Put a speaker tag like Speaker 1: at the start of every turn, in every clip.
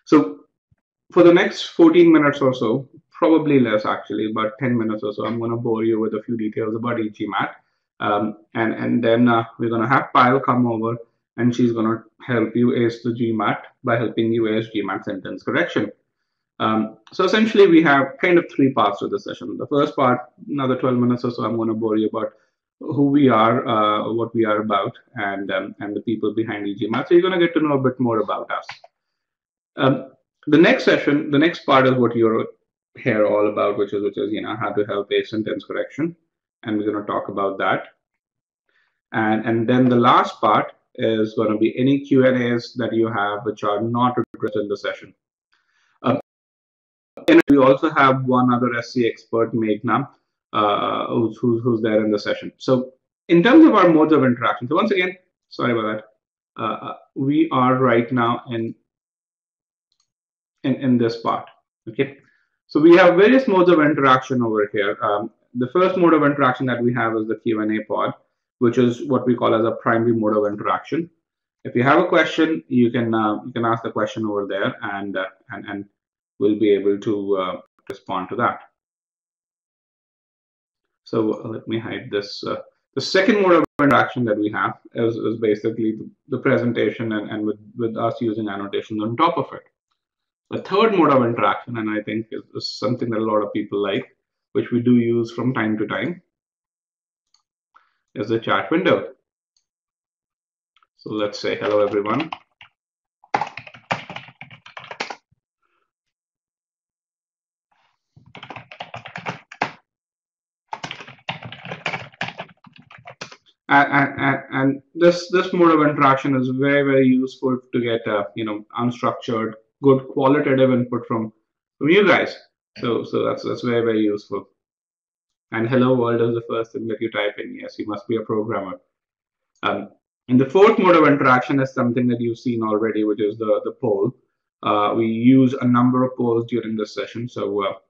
Speaker 1: So for the next 14 minutes or so, probably less actually, but 10 minutes or so, I'm going to bore you with a few details about e-GMAT. And then we're going to have Payal come over and she's going to help you ace the GMAT by helping you ace GMAT sentence correction. So essentially, we have kind of three parts to the session. The first part, another 12 minutes or so, I'm going to bore you about who we are, what we are about, and the people behind e-GMAT. So you're going to get to know a bit more about us. The next session, the next part is what you're here all about, which is how to help ace sentence correction, and we're going to talk about that. And then the last part is going to be any Q&As that you have which are not addressed in the session. And we also have one other SC expert, Meghna, who's there in the session. So in terms of our modes of interaction, so once again, sorry about that, we are right now in this part. Okay, so we have various modes of interaction over here. The first mode of interaction that we have is the Q&A pod, which is what we call as a primary mode of interaction. If you have a question, you can ask the question over there, and we'll be able to respond to that. So let me hide this. The second mode of interaction that we have is basically the presentation and with us using annotations on top of it. The third mode of interaction, and I think is something that a lot of people like, which we do use from time to time, is the chat window. So let's say hello, everyone. And this mode of interaction is very useful to get unstructured, good qualitative input from you guys. So that's very useful. And hello world is the first thing that you type in. Yes, you must be a programmer. And the fourth mode of interaction is something that you've seen already, which is the poll. We use a number of polls during this session. So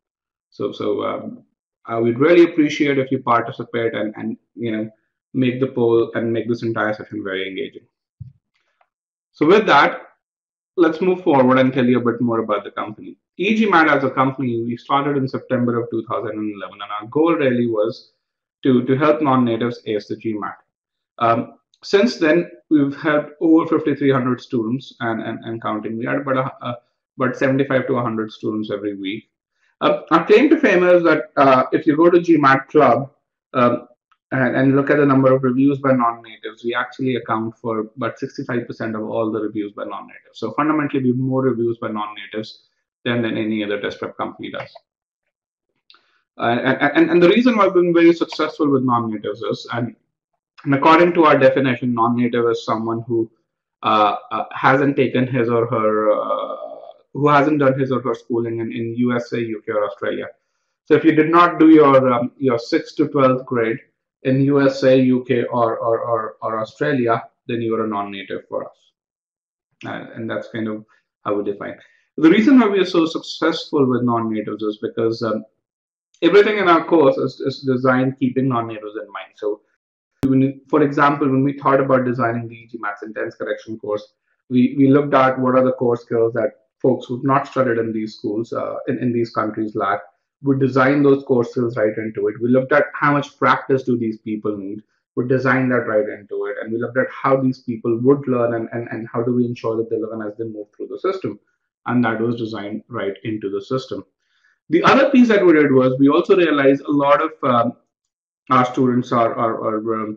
Speaker 1: I would really appreciate if you participate and make the poll and make this entire session very engaging. So with that, let's move forward and tell you a bit more about the company. e-GMAT as a company, we started in September of 2011, and our goal really was to help non-natives ace the GMAT. Since then, we've helped over 5,300 students and counting. We had about 75 to 100 students every week. Our claim to fame is that if you go to GMAT Club and look at the number of reviews by non-natives, we actually account for about 65% of all the reviews by non-natives. So fundamentally, we have more reviews by non-natives than any other test prep company does. And the reason why we've been very successful with non-natives is, and according to our definition, non-native is someone who hasn't taken his or her, who hasn't done his or her schooling in USA, UK, or Australia. So if you did not do your 6th to 12th grade in USA, UK, or Australia, then you are a non-native for us. And that's kind of how we define. The reason why we are so successful with non-natives is because everything in our course is designed keeping non-natives in mind. So for example, when we thought about designing the e-GMAT sentence correction course, we looked at what are the core skills that folks who've not studied in these schools, in these countries lack. We designed those core skills right into it. We looked at how much practice do these people need. We designed that right into it. And we looked at how these people would learn and how do we ensure that they learn as they move through the system. And that was designed right into the system. The other piece that we did was we also realized a lot of our students are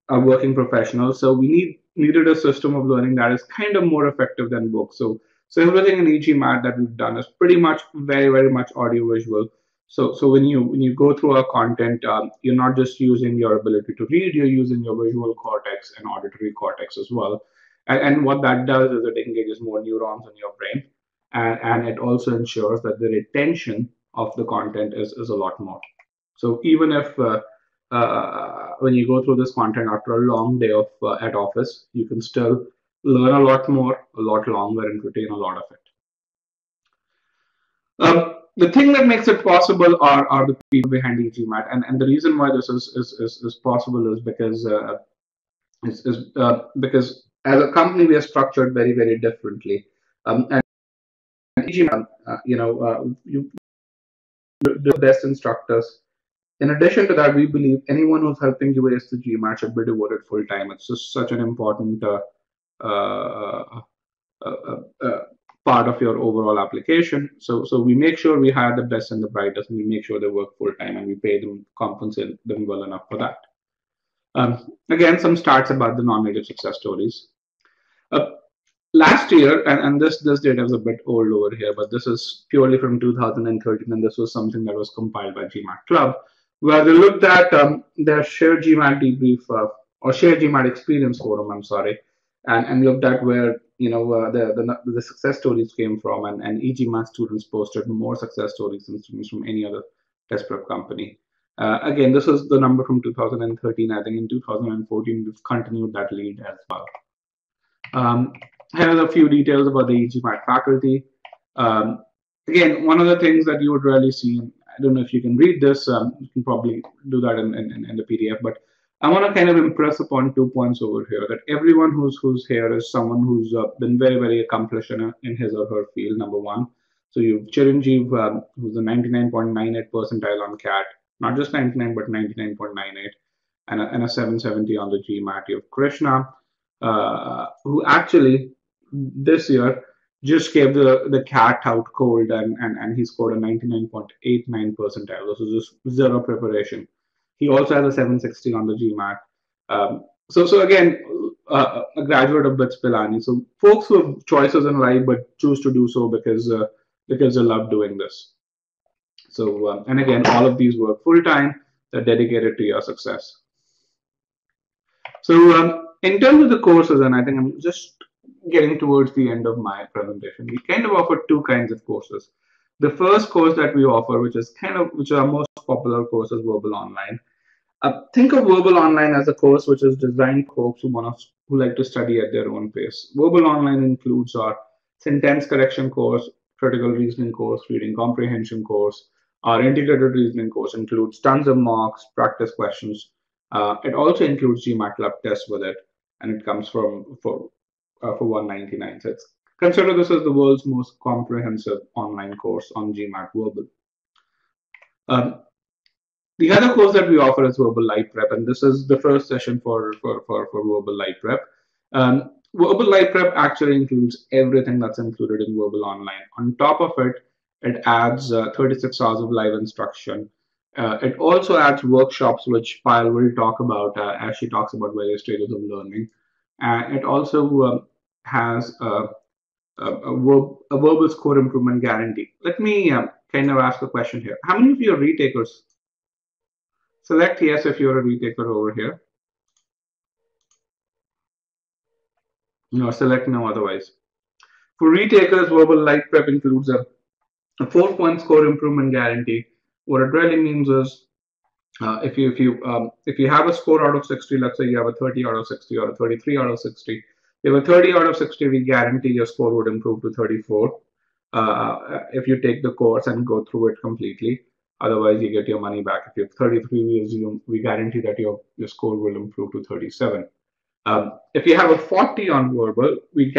Speaker 1: working professionals, so we needed a system of learning that is kind of more effective than books. So everything in e-GMAT that we've done is pretty much very much audiovisual. So when you go through our content, you're not just using your ability to read, you're using your visual cortex and auditory cortex as well. And what that does is it engages more neurons in your brain, and it also ensures that the retention of the content is a lot more. So even if when you go through this content after a long day of at office, you can still learn a lot more, a lot longer, and retain a lot of it. The thing that makes it possible are the people behind e-GMAT, and the reason why this is possible is because because as a company we are structured very differently, and e-GMAT, you the best instructors. In addition to that, we believe anyone who's helping you ace the GMAT should be devoted full time. It's just such an important uh, part of your overall application. So we make sure we hire the best and the brightest, and we make sure they work full time, and we pay them, compensate them well enough for that. Again, some stats about the non-native success stories. Uh, Last year, and this data is a bit old over here, but this is purely from 2013, and this was something that was compiled by GMAT Club, where they looked at their shared GMAT debrief or shared GMAT experience forum. I'm sorry, and looked at where the success stories came from, and e-GMAT students posted more success stories than students from any other test prep company. Again, this is the number from 2013. I think in 2014 we've continued that lead as well. Here are a few details about the e-GMAT faculty. Again, one of the things that you would rarely see, and I don't know if you can read this, you can probably do that in the PDF, but I want to kind of impress upon 2 points over here, that everyone who's here is someone who's been very, very accomplished in his or her field, number one. So you've Chiranjeev, who's a 99.98 percentile on CAT, not just 99, but 99.98, and a 770 on the GMAT. You have Krishna, who actually this year just gave the cat out cold, and he scored a 99.89 percentile. This is just zero preparation. He also has a 760 on the GMAT. So again, a graduate of BITS Pilani. So folks who have choices in life but choose to do so because they love doing this. So and again, all of these work full time. They're dedicated to your success. So in terms of the courses, and I think I'm just getting towards the end of my presentation, we kind of offer two kinds of courses. The first course that we offer, which is our most popular course, is Verbal Online. Think of Verbal Online as a course which is designed for folks who like to study at their own pace. Verbal Online includes our sentence correction course, critical reasoning course, reading comprehension course. Our integrated reasoning course includes tons of mocks, practice questions. It also includes GMAT Club tests with it, and it comes for $199. So consider this as the world's most comprehensive online course on GMAT Verbal. The other course that we offer is Verbal Live Prep, and this is the first session for Verbal Live Prep. Verbal Live Prep actually includes everything that's included in Verbal Online. On top of it, it adds 36 hours of live instruction. It also adds workshops, which Payal will talk about as she talks about various stages of learning. It also has a verbal score improvement guarantee. Let me kind of ask a question here. How many of you are retakers? Select yes if you're a retaker over here. No, select no otherwise. For retakers, Verbal Live Prep includes a 4-point score improvement guarantee. What it really means is if you have a score out of 60, let's say you have a 30 out of 60 or a 33 out of 60, if a 30 out of 60, we guarantee your score would improve to 34 if you take the course and go through it completely. Otherwise, you get your money back. If you have 33, we guarantee that your score will improve to 37. If you have a 40 on verbal, the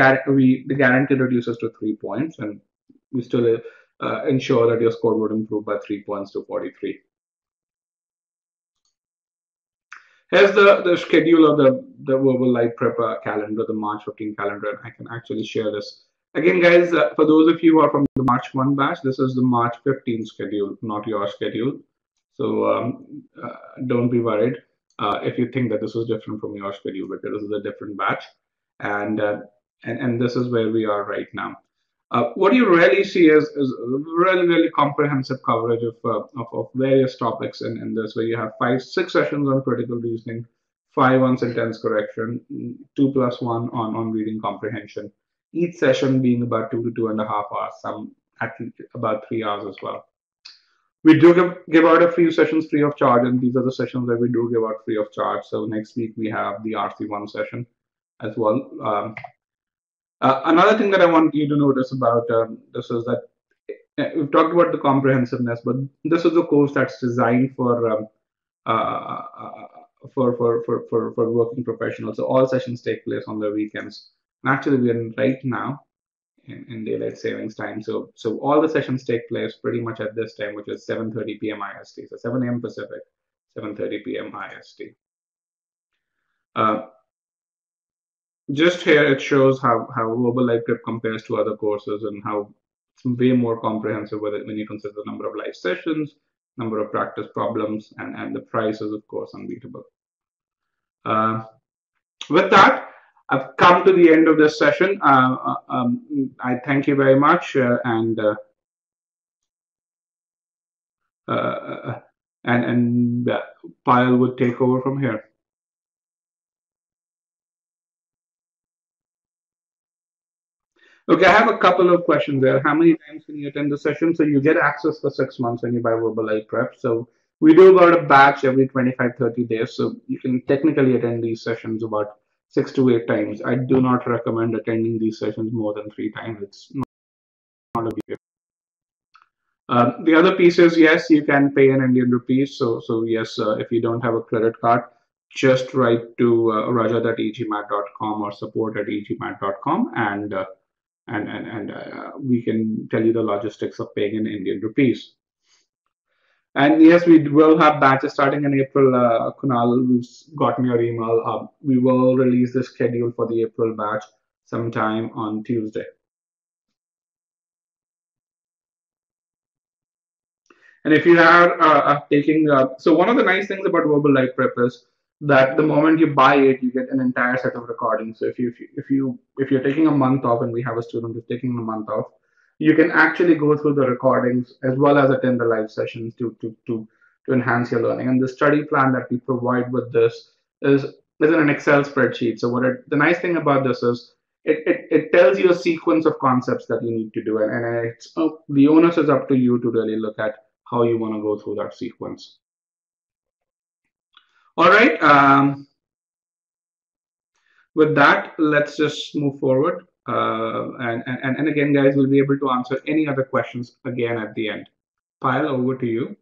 Speaker 1: guarantee reduces to 3 points, and we still ensure that your score would improve by 3 points to 43. Here's the schedule of the Verbal Live Prep calendar, the March 15 calendar, and I can actually share this. Again, guys, for those of you who are from the March 1 batch, this is the March 15 schedule, not your schedule. So don't be worried if you think that this is different from your schedule, because this is a different batch, and this is where we are right now. What you really see is really comprehensive coverage of various topics in this, where you have 6 sessions on critical reasoning, 5 on sentence correction, 2 plus 1 on reading comprehension. Each session being about 2 to 2.5 hours, some actually about 3 hours as well. We do give out a few sessions free of charge, and these are the sessions that we do give out free of charge. So next week we have the RC1 session as well. Another thing that I want you to notice about this is that we've talked about the comprehensiveness, but this is a course that's designed for working professionals. So all sessions take place on the weekends. And actually, we are right now in daylight savings time. So all the sessions take place pretty much at this time, which is 7:30 p.m. IST. So 7 a.m. Pacific, 7:30 p.m. IST. Just here it shows how Global Live Prep compares to other courses and how it's way more comprehensive when you consider the number of live sessions, number of practice problems, and the price is of course unbeatable. With that, I've come to the end of this session. I thank you very much, and Payal would take over from here. Okay, I have a couple of questions there. How many times can you attend the session? So you get access for 6 months when you buy Verbal Live Prep. So we do about a batch every 25, 30 days. So you can technically attend these sessions about 6 to 8 times. I do not recommend attending these sessions more than 3 times. It's not a big deal. The other piece is, yes, you can pay in Indian rupees. So yes, if you don't have a credit card, just write to rajat at e-GMAT.com or support at e-GMAT.com, and we can tell you the logistics of paying in Indian rupees. And yes, we will have batches starting in April. Kunal, we've gotten your email. We will release the schedule for the April batch sometime on Tuesday. And if you are taking, so one of the nice things about Verbal Live Prep is that the moment you buy it, you get an entire set of recordings. So if you're taking a month off, and we have a student who's taking a month off, you can actually go through the recordings as well as attend the live sessions to enhance your learning. And the study plan that we provide with this is in an Excel spreadsheet. So the nice thing about this is it tells you a sequence of concepts that you need to do, and the onus is up to you to really look at how you want to go through that sequence. All right. With that, let's just move forward. And again, guys, we'll be able to answer any other questions again at the end. Payal, over to you.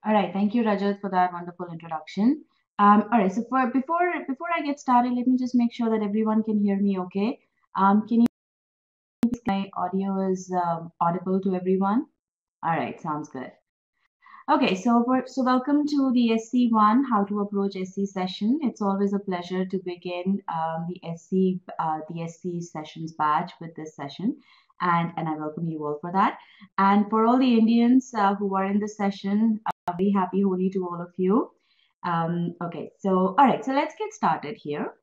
Speaker 2: All right, thank you, Rajat, for that wonderful introduction. All right, so before I get started, let me just make sure that everyone can hear me okay. Can you my audio is audible to everyone? All right, sounds good. Okay, so welcome to the SC1 How to Approach SC session. It's always a pleasure to begin the SC sessions batch with this session, and I welcome you all for that. And for all the Indians who are in the session, very happy Holi to all of you. Okay, so all right, so let's get started here.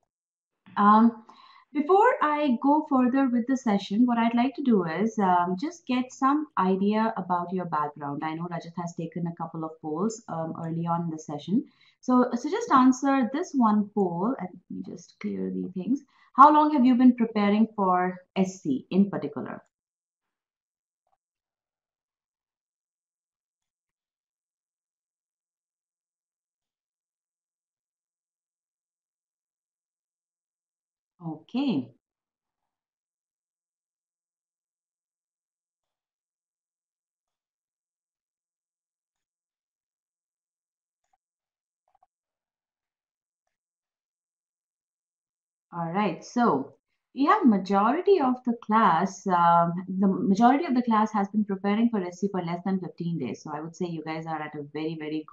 Speaker 2: Before I go further with the session, what I'd like to do is just get some idea about your background. I know Rajat has taken a couple of polls early on in the session. So just answer this one poll and let me just clear the things. How long have you been preparing for SC in particular? Okay. All right, so we have majority of the class. The majority of the class has been preparing for SC for less than 15 days. So I would say you guys are at a very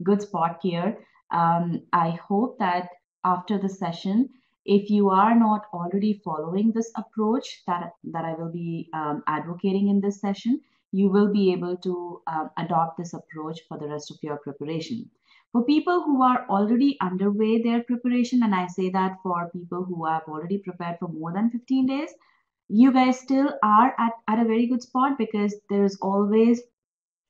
Speaker 2: good spot here. I hope that after the session, if you are not already following this approach that I will be advocating in this session, you will be able to adopt this approach for the rest of your preparation. For people who are already underway their preparation, and I say that for people who have already prepared for more than 15 days, you guys still are at a very good spot because there is always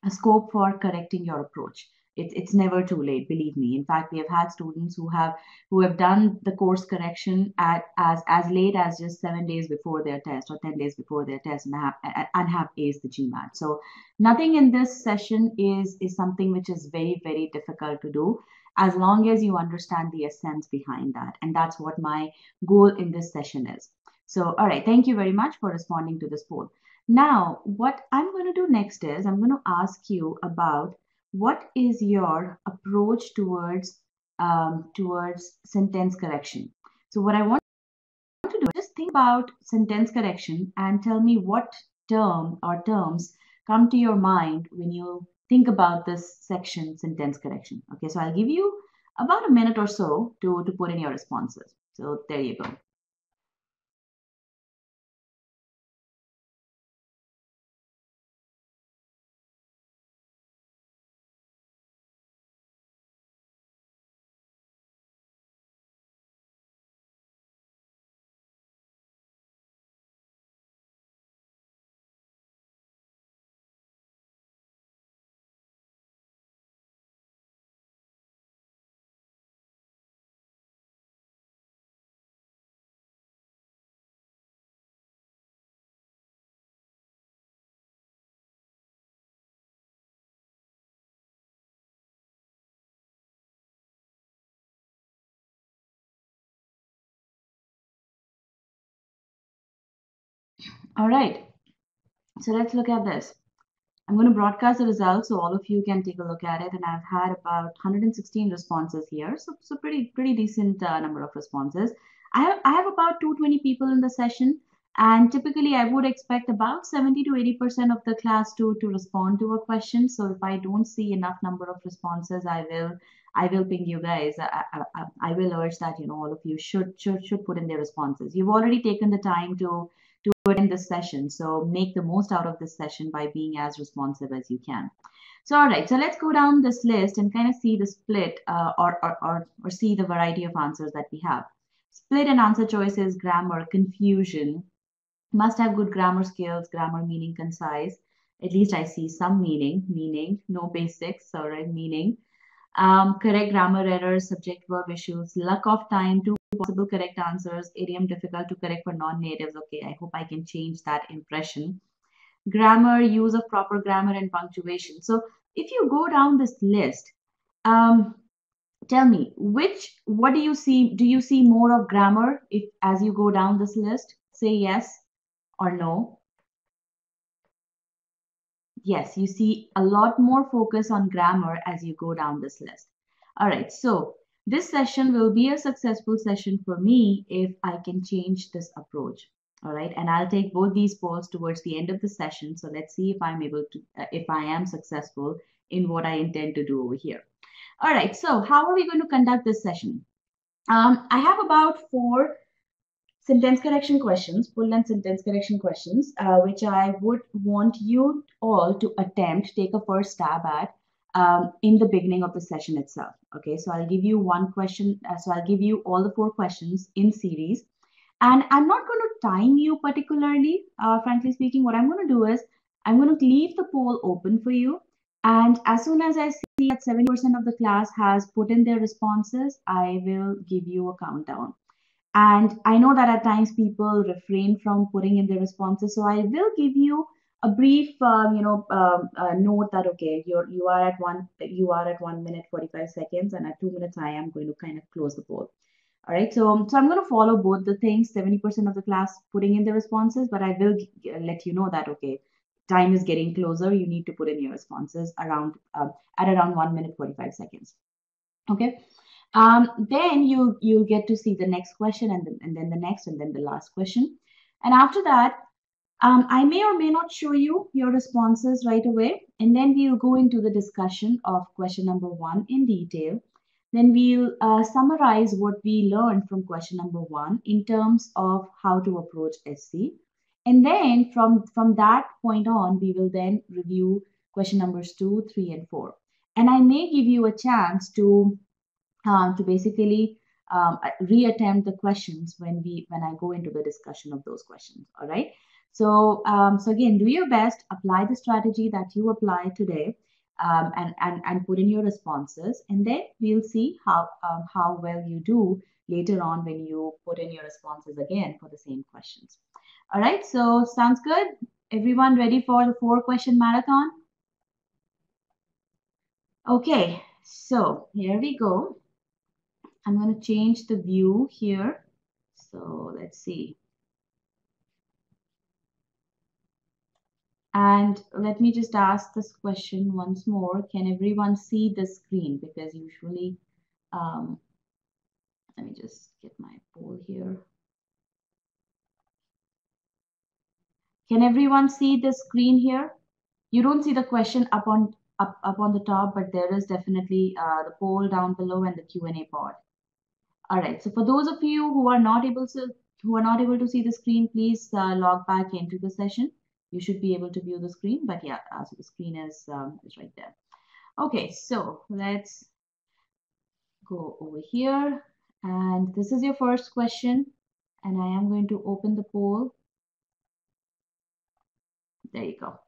Speaker 2: a scope for correcting your approach. It's never too late, believe me. In fact, we have had students who have done the course correction at as late as just 7 days before their test or 10 days before their test and have aced the GMAT. So nothing in this session is something which is very difficult to do as long as you understand the essence behind that. And that's what my goal in this session is. So, all right, thank you very much for responding to this poll. Now, what I'm going to do next is I'm going to ask you about what is your approach towards sentence correction. So what I want to do is just think about sentence correction and tell me what term or terms come to your mind when you think about this section, sentence correction. Okay, so I'll give you about a minute or so to put in your responses. So there you go. All right, so let's look at this. I'm going to broadcast the results so all of you can take a look at it. And I've had about 116 responses here, so pretty decent number of responses. I have about 220 people in the session, and typically I would expect about 70 to 80% of the class to respond to a question. So if I don't see enough number of responses, I will ping you guys. I will urge that all of you should put in their responses. You've already taken the time to attend this session. So make the most out of this session by being as responsive as you can. So, all right, so let's go down this list and kind of see the split or see the variety of answers that we have. Split and answer choices, grammar, confusion, must have good grammar skills, grammar meaning concise. At least I see some meaning, no basics, all right, meaning. Correct grammar errors, subject verb issues, luck of time, two possible correct answers, idiom difficult to correct for non-natives. Okay, I hope I can change that impression. Grammar, use of proper grammar and punctuation. So if you go down this list, um, tell me what do you see? Do you see more of grammar if as you go down this list? Say yes or no. Yes, you see a lot more focus on grammar as you go down this list. All right, so this session will be a successful session for me if I can change this approach. All right, and I'll take both these polls towards the end of the session. So let's see if I'm able to, if I am successful in what I intend to do over here. All right, so how are we going to conduct this session? I have about 4 sentence correction questions, full length sentence correction questions, which I would want you all to attempt, take a first stab at in the beginning of the session itself. Okay, so I'll give you one question. So I'll give you all the 4 questions in series. And I'm not going to time you particularly, frankly speaking. What I'm going to do is I'm going to leave the poll open for you. And as soon as I see that 70% of the class has put in their responses, I will give you a countdown. And I know that at times people refrain from putting in their responses. So I will give you a brief, note that okay, you are at 1 minute 45 seconds, and at 2 minutes I am going to kind of close the poll. All right, so I'm going to follow both the things. 70% of the class putting in their responses, but I will let you know that okay, time is getting closer. You need to put in your responses around at around 1 minute 45 seconds. Okay. Then you'll get to see the next question and then the next and then the last question. And after that, I may or may not show you your responses right away. And then we'll go into the discussion of question number 1 in detail. Then we'll summarize what we learned from question number 1 in terms of how to approach SC. And then from that point on, we will then review question numbers 2, 3, and 4. And I may give you a chance to basically reattempt the questions when I go into the discussion of those questions. All right. So again, do your best, apply the strategy that you apply today, and put in your responses, and then we'll see how well you do later on when you put in your responses again for the same questions. All right. So sounds good. Everyone ready for the 4-question marathon? Okay. So here we go. I'm going to change the view here. So let's see. And let me just ask this question once more. Can everyone see the screen? Because usually, let me just get my poll here. Can everyone see the screen here? You don't see the question up on the top, but there is definitely the poll down below and the Q&A pod. All right. So for those of you who are not able to see the screen, please log back into the session. You should be able to view the screen, but yeah, so the screen is right there. Okay, so let's go over here, and this is your first question, and I am going to open the poll. There you go.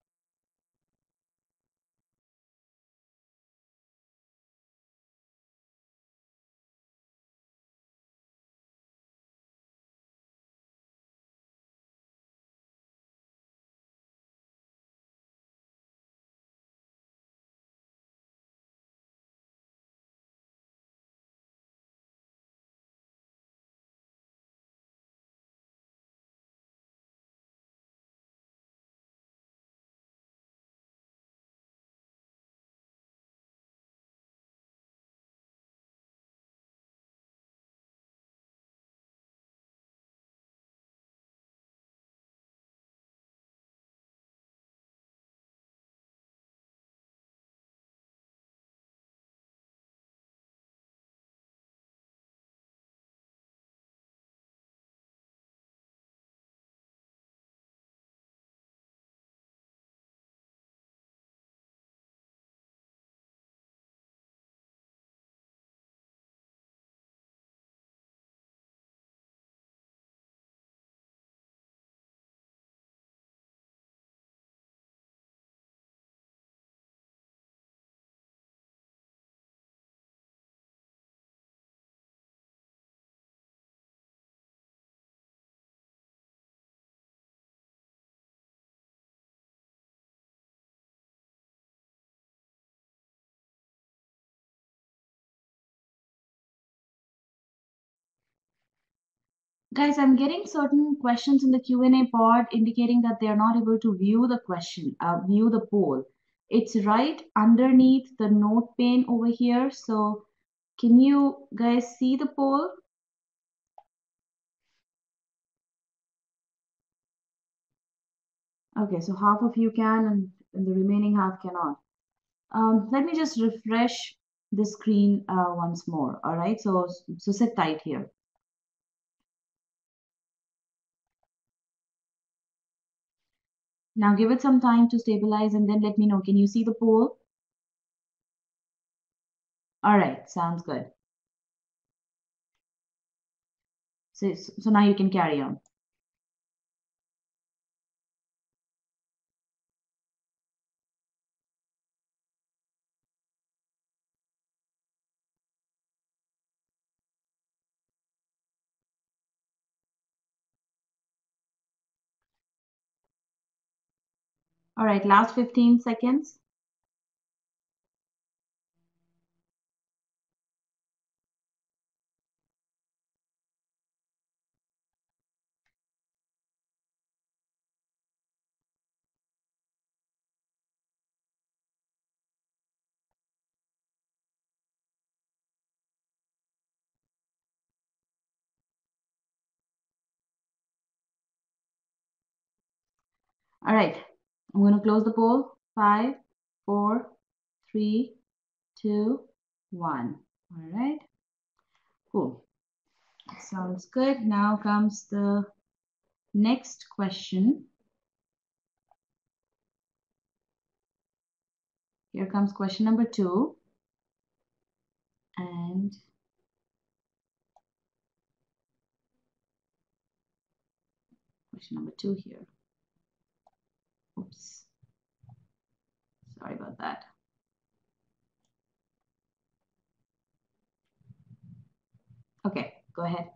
Speaker 2: Guys, I'm getting certain questions in the Q&A pod indicating that they are not able to view the question, view the poll. It's right underneath the note pane over here. So can you guys see the poll? Okay, so half of you can and the remaining half cannot. Let me just refresh the screen once more. All right, so sit tight here. Now give it some time to stabilize and then let me know. Can you see the poll? All right, sounds good. So now you can carry on. All right, last 15 seconds. All right, I'm going to close the poll. 5, 4, 3, 2, 1. All right, cool. Sounds good. Now comes the next question. Here comes question number 2. And question number 2 here. Oops. Sorry about that. Okay, go ahead.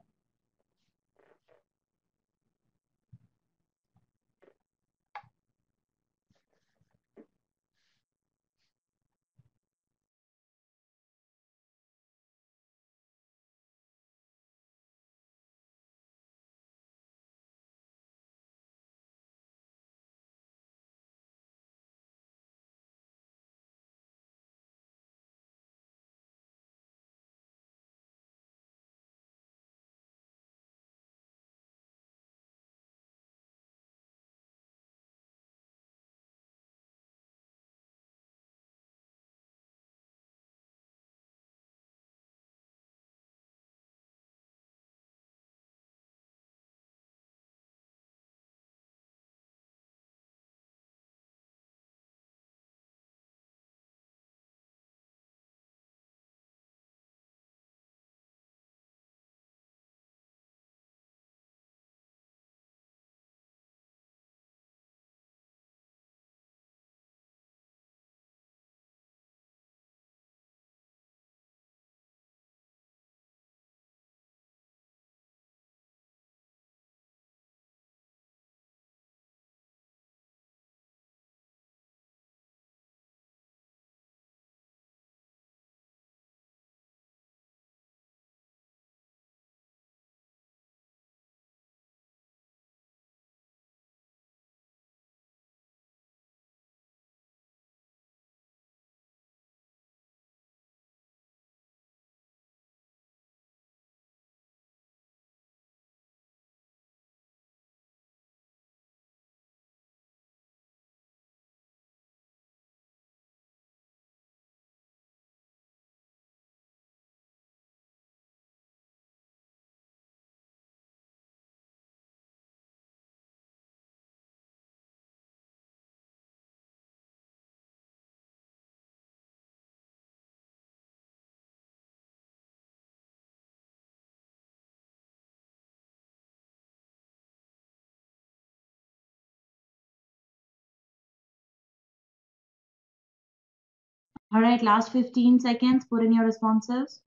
Speaker 2: All right, last 15 seconds. Put in your responses.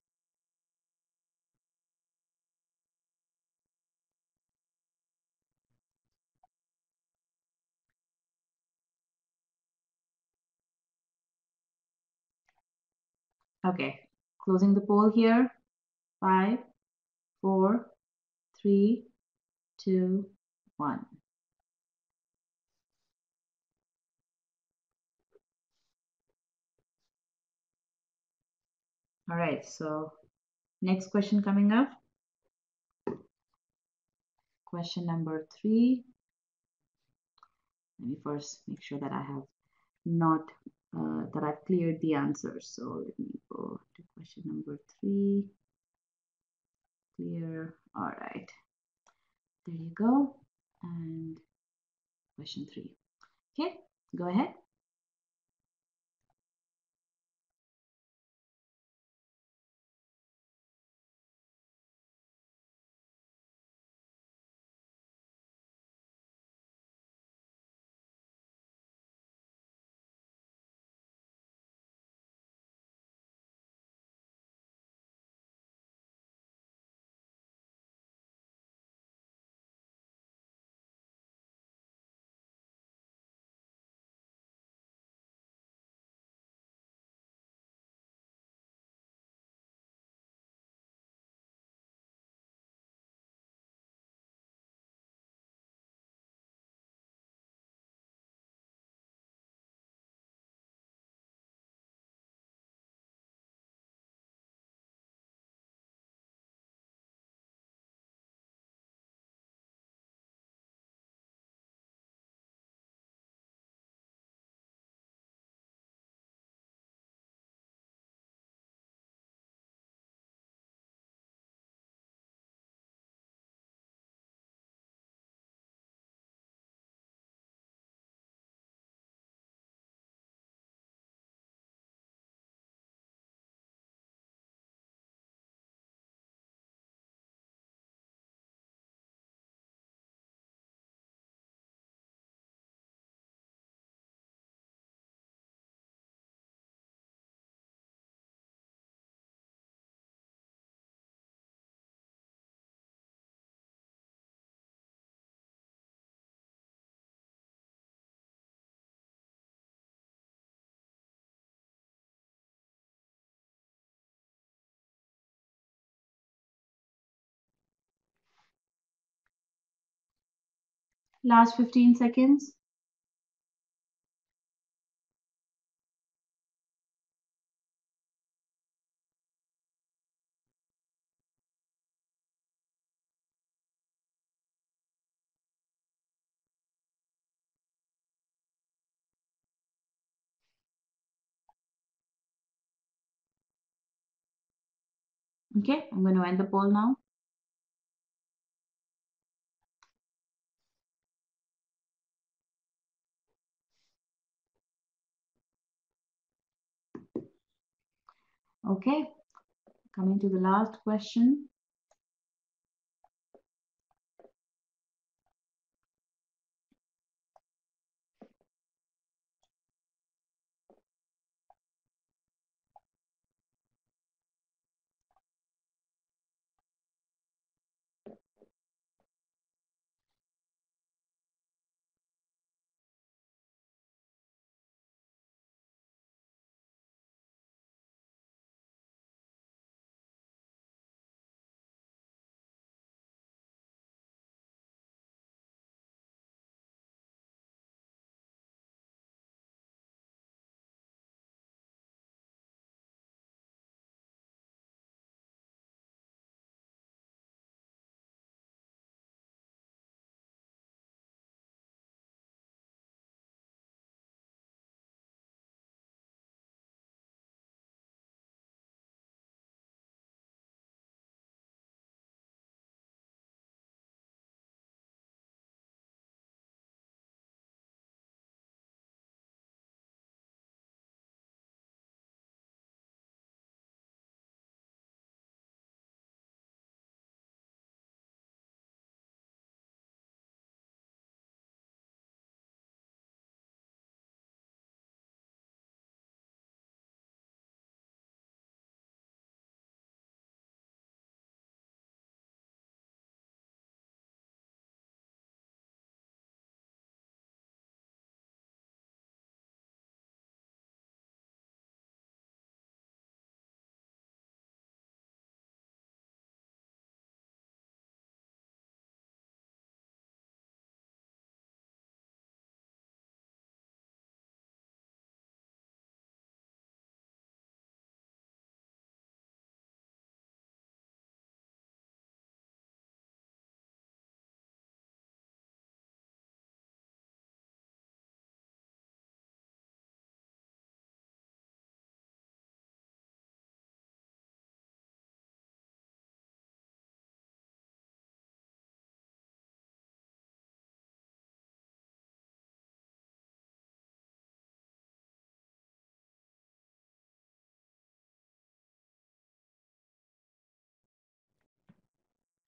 Speaker 2: Okay, closing the poll here. 5, 4, 3, 2, 1. All right, so next question coming up. Question number 3. Let me first make sure that I have not, that I've cleared the answers. So let me go to question number 3. Clear. All right, there you go. And question 3. Okay, go ahead. Last 15 seconds. Okay, I'm going to end the poll now. Okay, coming to the last question.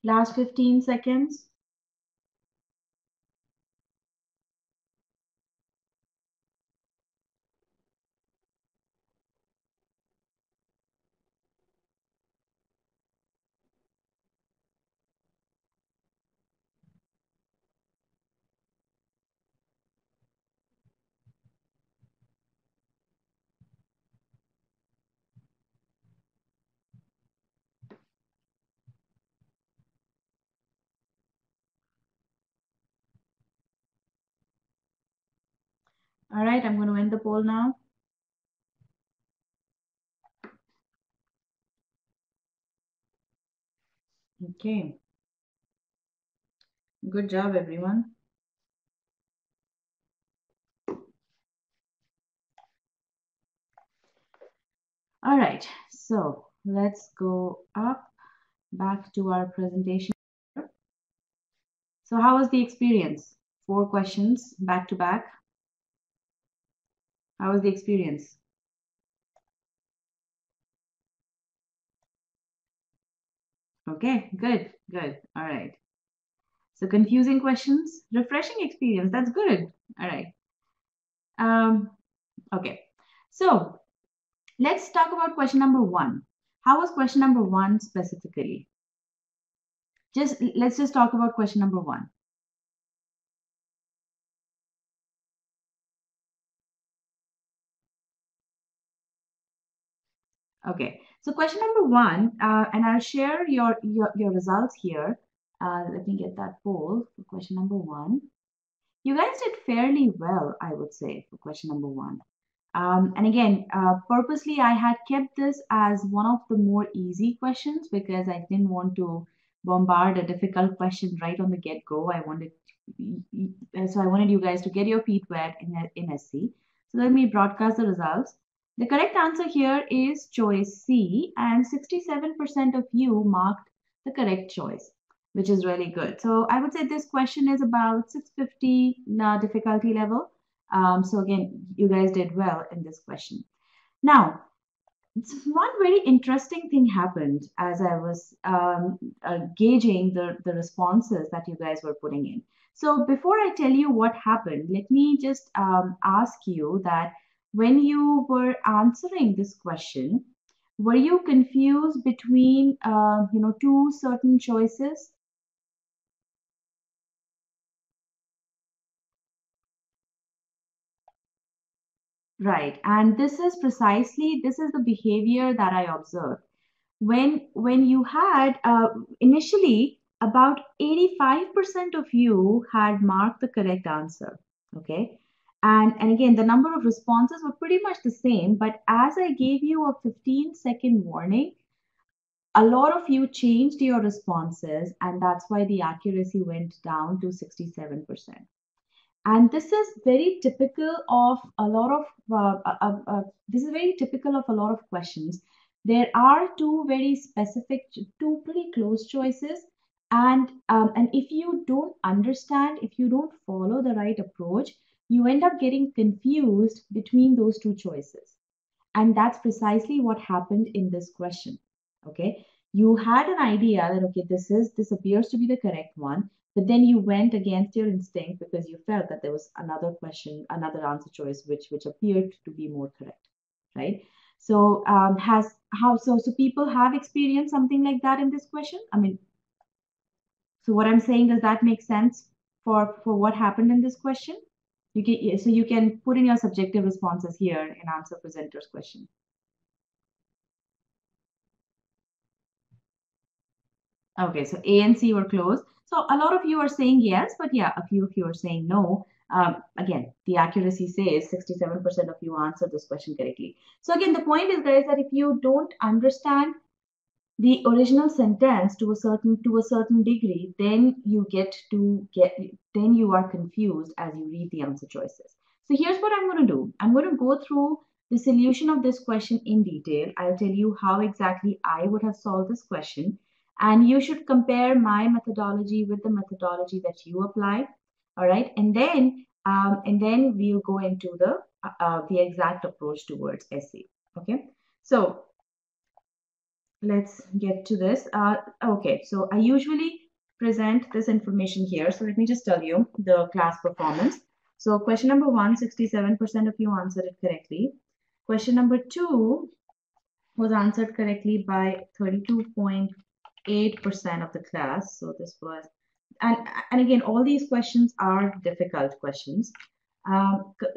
Speaker 2: Last 15 seconds. All right, I'm going to end the poll now. Okay. Good job, everyone. All right, so let's go up back to our presentation. So how was the experience? 4 questions back to back. How was the experience? Okay, good, good. All right. So confusing questions, refreshing experience. That's good. All right. Um, okay. So let's talk about question number 1. How was question number 1 specifically? Let's just talk about question number 1. Okay, so question number 1, and I'll share your results here. Let me get that poll for question number 1. You guys did fairly well, I would say, for question number 1. And again, purposely, I had kept this as one of the more easy questions because I didn't want to bombard a difficult question right on the get-go. So I wanted you guys to get your feet wet in SC. So let me broadcast the results. The correct answer here is choice C, and 67% of you marked the correct choice, which is really good. So I would say this question is about 650 difficulty level. So again, you guys did well in this question. Now, one very interesting thing happened as I was gauging the responses that you guys were putting in. So before I tell you what happened, let me just ask you that when you were answering this question, were you confused between two certain choices? Right, and this is the behavior that I observed when you had initially about 85% of you had marked the correct answer. Okay, and again the number of responses were pretty much the same, but as I gave you a 15-second warning, a lot of you changed your responses, and that's why the accuracy went down to 67%. And this is very typical of a lot of this is very typical of a lot of questions. There are two very specific, two pretty close choices, and if you don't understand, if you don't follow the right approach, you end up getting confused between those two choices. And that's precisely what happened in this question. Okay. You had an idea that, okay, this appears to be the correct one, but then you went against your instinct because you felt that there was another question, another answer choice, which appeared to be more correct. Right. So so people have experienced something like that in this question? I mean, so what I'm saying, does that make sense for what happened in this question? So you can put in your subjective responses here and answer presenter's question. Okay, so A and C were close. So a lot of you are saying yes, but yeah, a few of you are saying no. Again, the accuracy says 67% of you answered this question correctly. So again, the point is, guys, that if you don't understand the original sentence to a certain degree, then then you are confused as you read the answer choices. So here's what I'm going to do. I'm going to go through the solution of this question in detail. I'll tell you how exactly I would have solved this question, and you should compare my methodology with the methodology that you apply. All right, and then we'll go into the exact approach towards essay. Okay, so let's get to this. Okay, so I usually present this information here. So let me just tell you the class performance. So question number 1, 67% of you answered it correctly. Question number 2 was answered correctly by 32.8% of the class. So this was, and again, all these questions are difficult questions.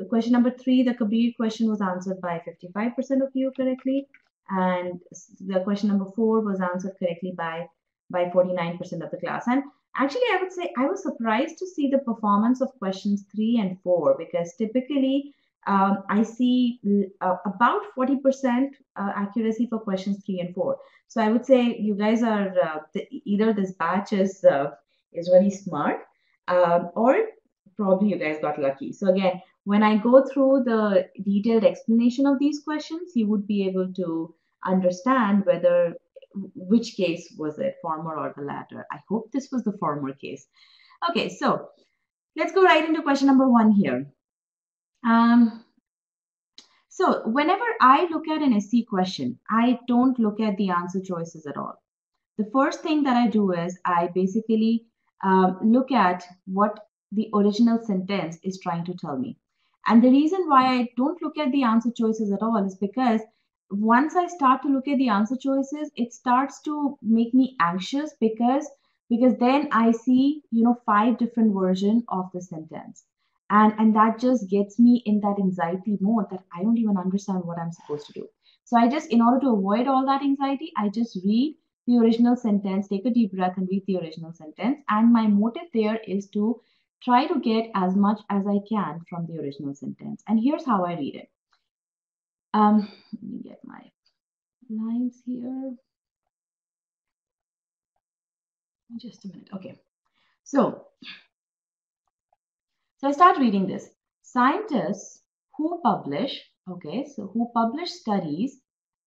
Speaker 2: Question number 3, the Kabir question was answered by 55% of you correctly, and the question number 4 was answered correctly by 49% of the class. And actually, I would say I was surprised to see the performance of questions 3 and 4, because typically I see about 40% accuracy for questions 3 and 4. So I would say you guys are either this batch is really smart, or probably you guys got lucky. So again, when I go through the detailed explanation of these questions, you would be able to understand whether which case was it, former or the latter. I hope this was the former case. Okay, so let's go right into question number 1 here. So whenever I look at an SC question, I don't look at the answer choices at all. The first thing that I do is I basically look at what the original sentence is trying to tell me. And the reason why I don't look at the answer choices at all is because once I start to look at the answer choices, it starts to make me anxious, because then I see, 5 different versions of the sentence. And that just gets me in that anxiety mode that I don't even understand what I'm supposed to do. So I just, in order to avoid all that anxiety, I just read the original sentence, take a deep breath and read the original sentence. And my motive there is to try to get as much as I can from the original sentence. And here's how I read it. Let me get my lines here. Just a minute. Okay. So I start reading this. Scientists who publish, who publish studies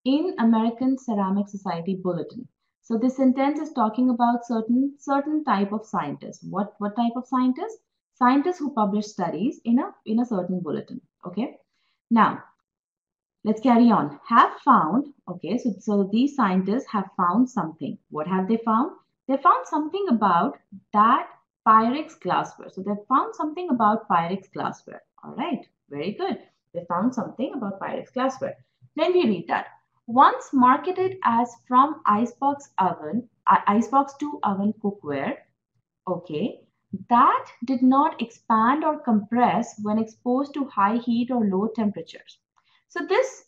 Speaker 2: in American Ceramic Society Bulletin. So this sentence is talking about certain type of scientists. What type of scientists? Scientists who publish studies in a certain bulletin. Okay. Now let's carry on. Have found. Okay. So these scientists have found something. What have they found? They found something about that Pyrex glassware. So they found something about Pyrex glassware. All right, very good. They found something about Pyrex glassware. Then we read that. Once marketed as from icebox to oven cookware, okay, that did not expand or compress when exposed to high heat or low temperatures. So this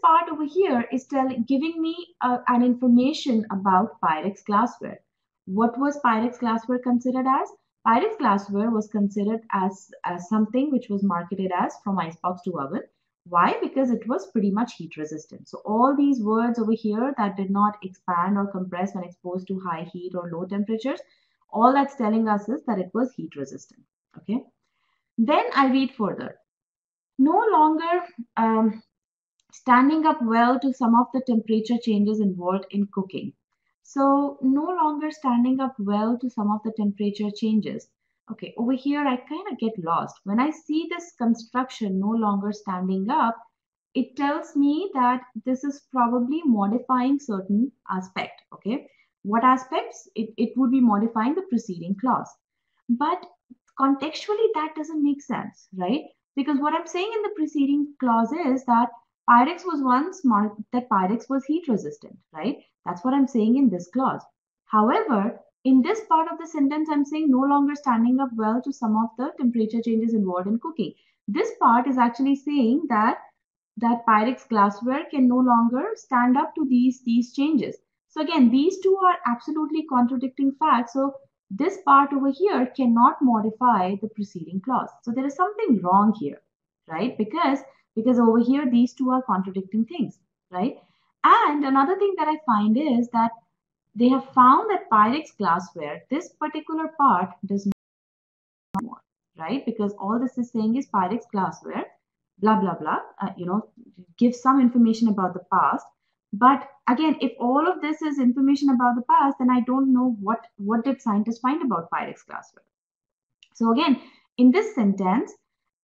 Speaker 2: part over here is giving me an information about Pyrex glassware. What was Pyrex glassware considered as? Pyrex glassware was considered as something which was marketed as from icebox to oven. Why? Because it was pretty much heat resistant. So all these words over here that did not expand or compress when exposed to high heat or low temperatures, all that's telling us is that it was heat resistant. Okay. Then I read further. No longer standing up well to some of the temperature changes involved in cooking. So no longer standing up well to some of the temperature changes. Okay, over here I kind of get lost. When I see this construction no longer standing up, it tells me that this is probably modifying certain aspect. Okay, what aspects? It would be modifying the preceding clause. But contextually that doesn't make sense, right? Because what I'm saying in the preceding clause is that Pyrex was once marked that Pyrex was heat resistant, right? That's what I'm saying in this clause. However, in this part of the sentence, I'm saying no longer standing up well to some of the temperature changes involved in cooking. This part is actually saying that Pyrex glassware can no longer stand up to these changes. So again, these two are absolutely contradicting facts. So this part over here cannot modify the preceding clause. So there is something wrong here, right? Because over here, these two are contradicting things, right? And another thing that I find is that they have found that Pyrex glassware, this particular part does not more, right? Because all this is saying is Pyrex glassware, blah, blah, blah, give some information about the past. But again, if all of this is information about the past, then I don't know what did scientists find about Pyrex glassware. So again, in this sentence,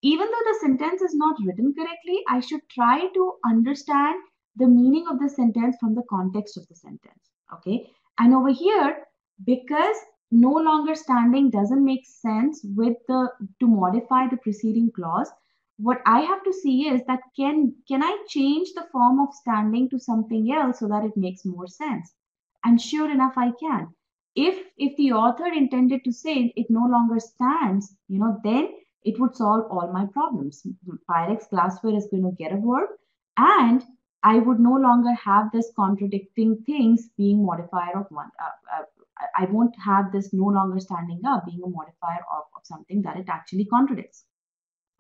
Speaker 2: even though the sentence is not written correctly, I should try to understand the meaning of the sentence from the context of the sentence. Okay. And over here, because no longer standing doesn't make sense with the to modify the preceding clause, what I have to see is that can I change the form of standing to something else so that it makes more sense? And sure enough, I can. If the author intended to say it no longer stands, then it would solve all my problems. Pyrex glassware is going to get a verb, and I would no longer have this contradicting things being modifier of one. I won't have this no longer standing up being a modifier of something that it actually contradicts.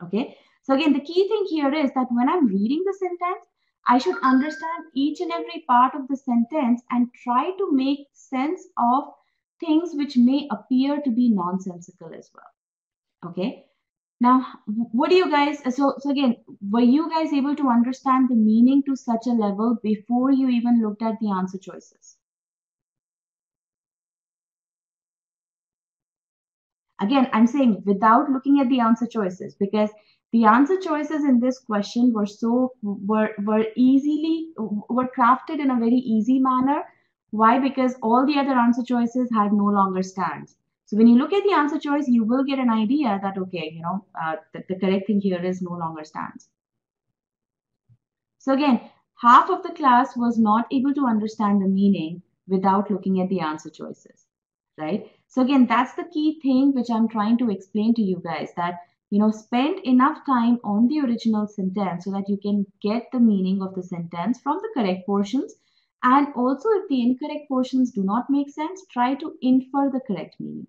Speaker 2: Okay. So again, the key thing here is that when I'm reading the sentence, I should understand each and every part of the sentence and try to make sense of things which may appear to be nonsensical as well. Okay. Now, what do you guys, so again, were you guys able to understand the meaning to such a level before you even looked at the answer choices? Again, I'm saying without looking at the answer choices, because the answer choices in this question were crafted in a very easy manner. Why? Because all the other answer choices had no longer stands. So when you look at the answer choice, you will get an idea that, okay, the correct thing here is no longer stands. So again, half of the class was not able to understand the meaning without looking at the answer choices, right? So again, that's the key thing which I'm trying to explain to you guys, that, spend enough time on the original sentence so that you can get the meaning of the sentence from the correct portions. And also, if the incorrect portions do not make sense, try to infer the correct meaning.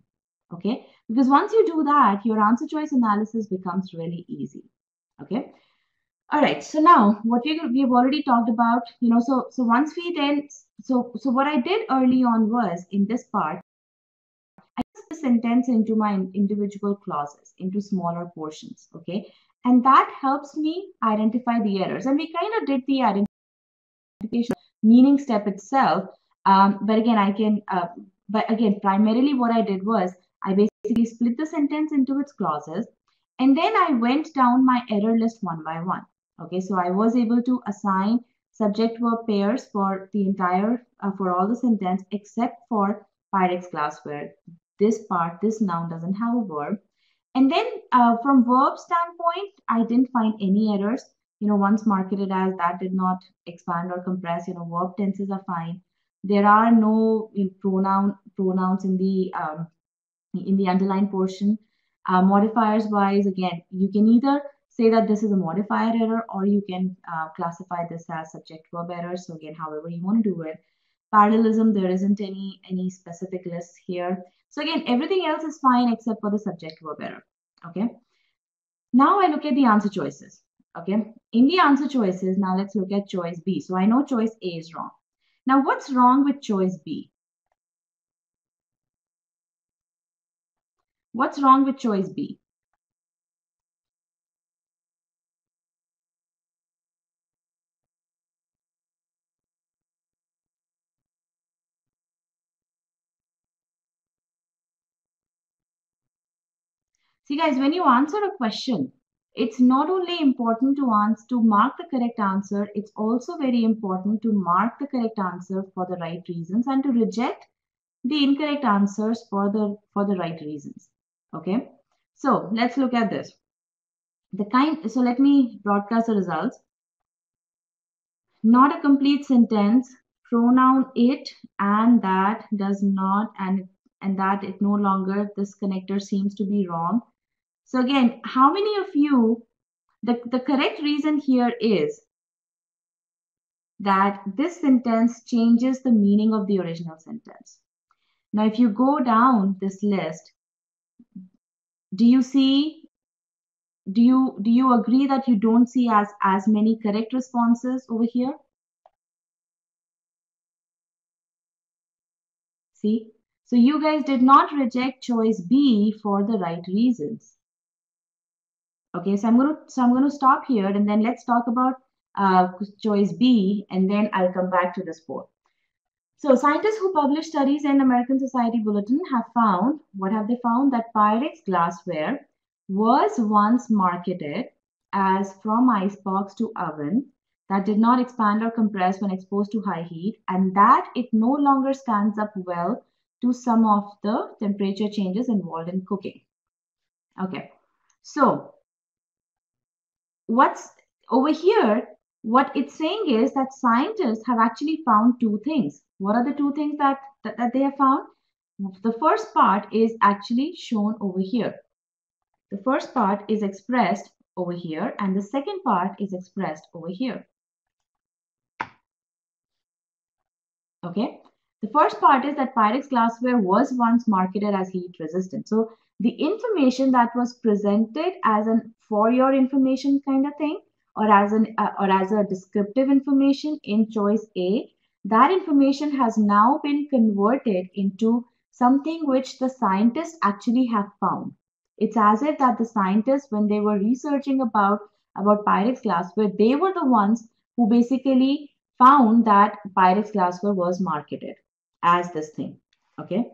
Speaker 2: Okay? Because once you do that, your answer choice analysis becomes really easy. Okay? All right, so now what we've already talked about, so once we then, so what I did early on was, in this part, I put the sentence into my individual clauses, into smaller portions, okay? And that helps me identify the errors. And we kind of did the identification meaning step itself. But again, primarily what I did was, I basically split the sentence into its clauses, and then I went down my error list one by one. Okay, so I was able to assign subject verb pairs for the entire, for all the sentence except for Pyrex glassware. This part, this noun doesn't have a verb. And then from verb standpoint, I didn't find any errors. Once marketed as that did not expand or compress, verb tenses are fine. There are no pronouns in the underlined portion. Modifiers wise, again, you can either say that this is a modifier error, or you can classify this as subject verb error. So again, however you want to do it. Parallelism, there isn't any specific list here. So again, everything else is fine except for the subject verb error. Okay. Now I look at the answer choices. Okay. In the answer choices, now let's look at choice B. So I know choice A is wrong. Now what's wrong with choice B? What's wrong with choice B? See guys, when you answer a question, it's not only important to mark the correct answer, it's also very important to mark the correct answer for the right reasons and to reject the incorrect answers for the right reasons. Okay, so let's look at this. So let me broadcast the results. Not a complete sentence, pronoun it and that does not, and that it no longer, this connector seems to be wrong. So again, how many of you, the correct reason here is that this sentence changes the meaning of the original sentence. Now, if you go down this list, do you agree that you don't see as many correct responses over here? See? So you guys did not reject choice B for the right reasons. Okay, so I'm going to stop here, and then let's talk about choice B, and then I'll come back to this four. So scientists who publish studies in American Society Bulletin have found, what have they found? That Pyrex glassware was once marketed as from icebox to oven, that did not expand or compress when exposed to high heat, and that it no longer stands up well to some of the temperature changes involved in cooking. Okay, so what's over here, what it's saying is that scientists have actually found two things. What are the two things that they have found? The first part is actually shown over here. The first part is expressed over here, and the second part is expressed over here. Okay, the first part is that Pyrex glassware was once marketed as heat resistant. So the information that was presented as an for your information kind of thing, or as a descriptive information in choice A, that information has now been converted into something which the scientists actually have found. It's as if that the scientists, when they were researching about Pyrex glassware, they were the ones who basically found that Pyrex glassware was marketed as this thing. Okay.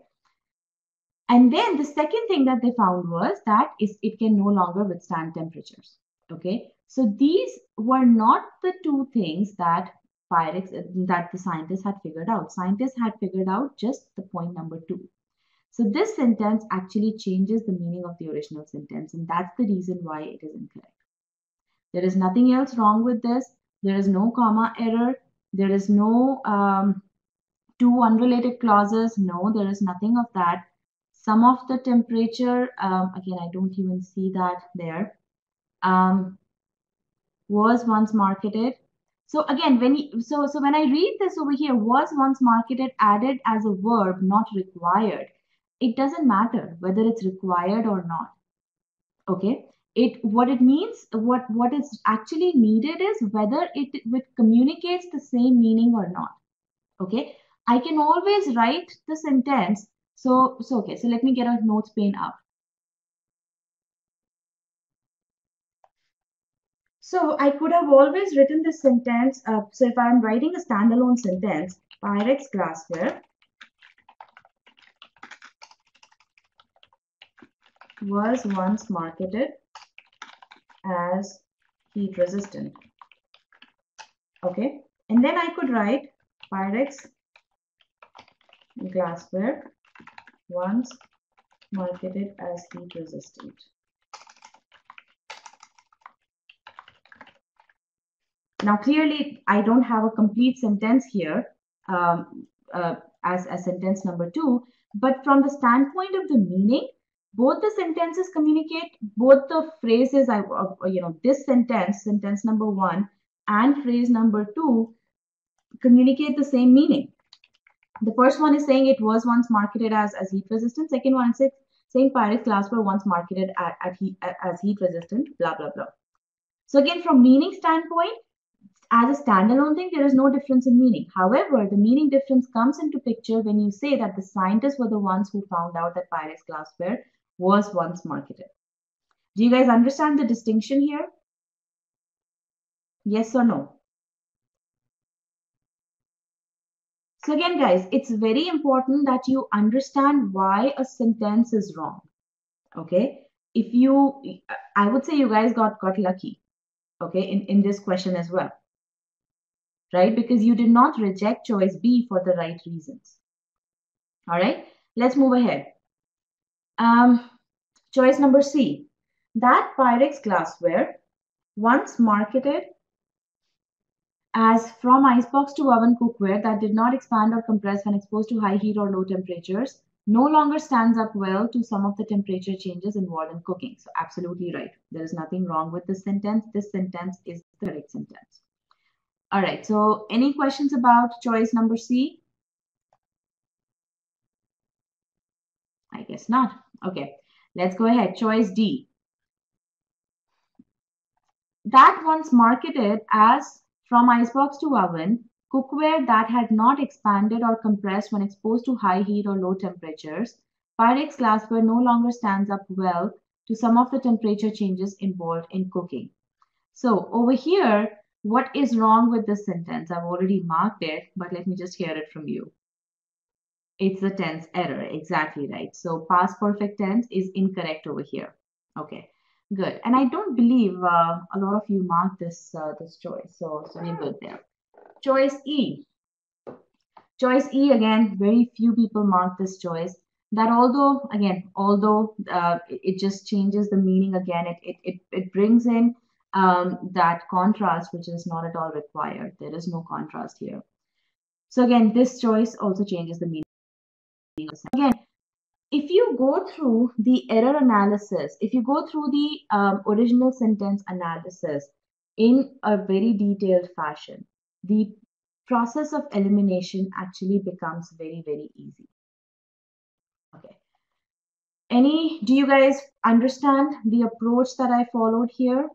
Speaker 2: And then the second thing that they found was that it can no longer withstand temperatures. Okay. So these were not the two things that that the scientists had figured out. Scientists had figured out just the point number 2. So this sentence actually changes the meaning of the original sentence, and that's the reason why it is incorrect. There is nothing else wrong with this. There is no comma error. There is no two unrelated clauses. No, there is nothing of that. Some of the temperature, again, I don't even see that there, was once marketed. So again, when I read this over here, was once marketed added as a verb, not required. It doesn't matter whether it's required or not. Okay. What it means, what is actually needed is whether it communicates the same meaning or not. Okay, I can always write the sentence. So let me get a notes pane up. So I could have always written this sentence. So if I'm writing a standalone sentence, Pyrex glassware was once marketed as heat resistant. Okay, and then I could write Pyrex glassware once marketed as heat resistant. Now, clearly, I don't have a complete sentence here as sentence number 2, but from the standpoint of the meaning, both the sentences communicate, both the phrases, this sentence number 1 and phrase number 2 communicate the same meaning. The first one is saying it was once marketed as heat resistant. Second one is saying Pyrex glassware once marketed as heat resistant, blah, blah, blah. So again, from meaning standpoint, as a standalone thing, there is no difference in meaning. However, the meaning difference comes into picture when you say that the scientists were the ones who found out that Pyrex glassware was once marketed. Do you guys understand the distinction here? Yes or no? So again, guys, it's very important that you understand why a sentence is wrong. Okay? I would say you guys got lucky. Okay, in this question as well. Right? Because you did not reject choice B for the right reasons. All right, let's move ahead. Choice number C, that Pyrex glassware, once marketed as from icebox to oven cookware that did not expand or compress when exposed to high heat or low temperatures, no longer stands up well to some of the temperature changes involved in cooking. So absolutely right. There is nothing wrong with this sentence. This sentence is the correct sentence. All right, so any questions about choice number C? I guess not. Okay, let's go ahead. Choice D. That once marketed as from icebox to oven, cookware that had not expanded or compressed when exposed to high heat or low temperatures, Pyrex glassware no longer stands up well to some of the temperature changes involved in cooking. So over here, what is wrong with this sentence? I've already marked it, but let me just hear it from you. It's the tense error. Exactly right. So past perfect tense is incorrect over here. Okay. Good. And I don't believe a lot of you marked this choice. So we're good there. Choice E. Choice E, again, very few people mark this choice. That although it just changes the meaning again, it brings in that contrast, which is not at all required. There is no contrast here. So again, this choice also changes the meaning. Again, if you go through the error analysis, if you go through the original sentence analysis in a very detailed fashion, the process of elimination actually becomes very, very easy. Okay. Do you guys understand the approach that I followed here?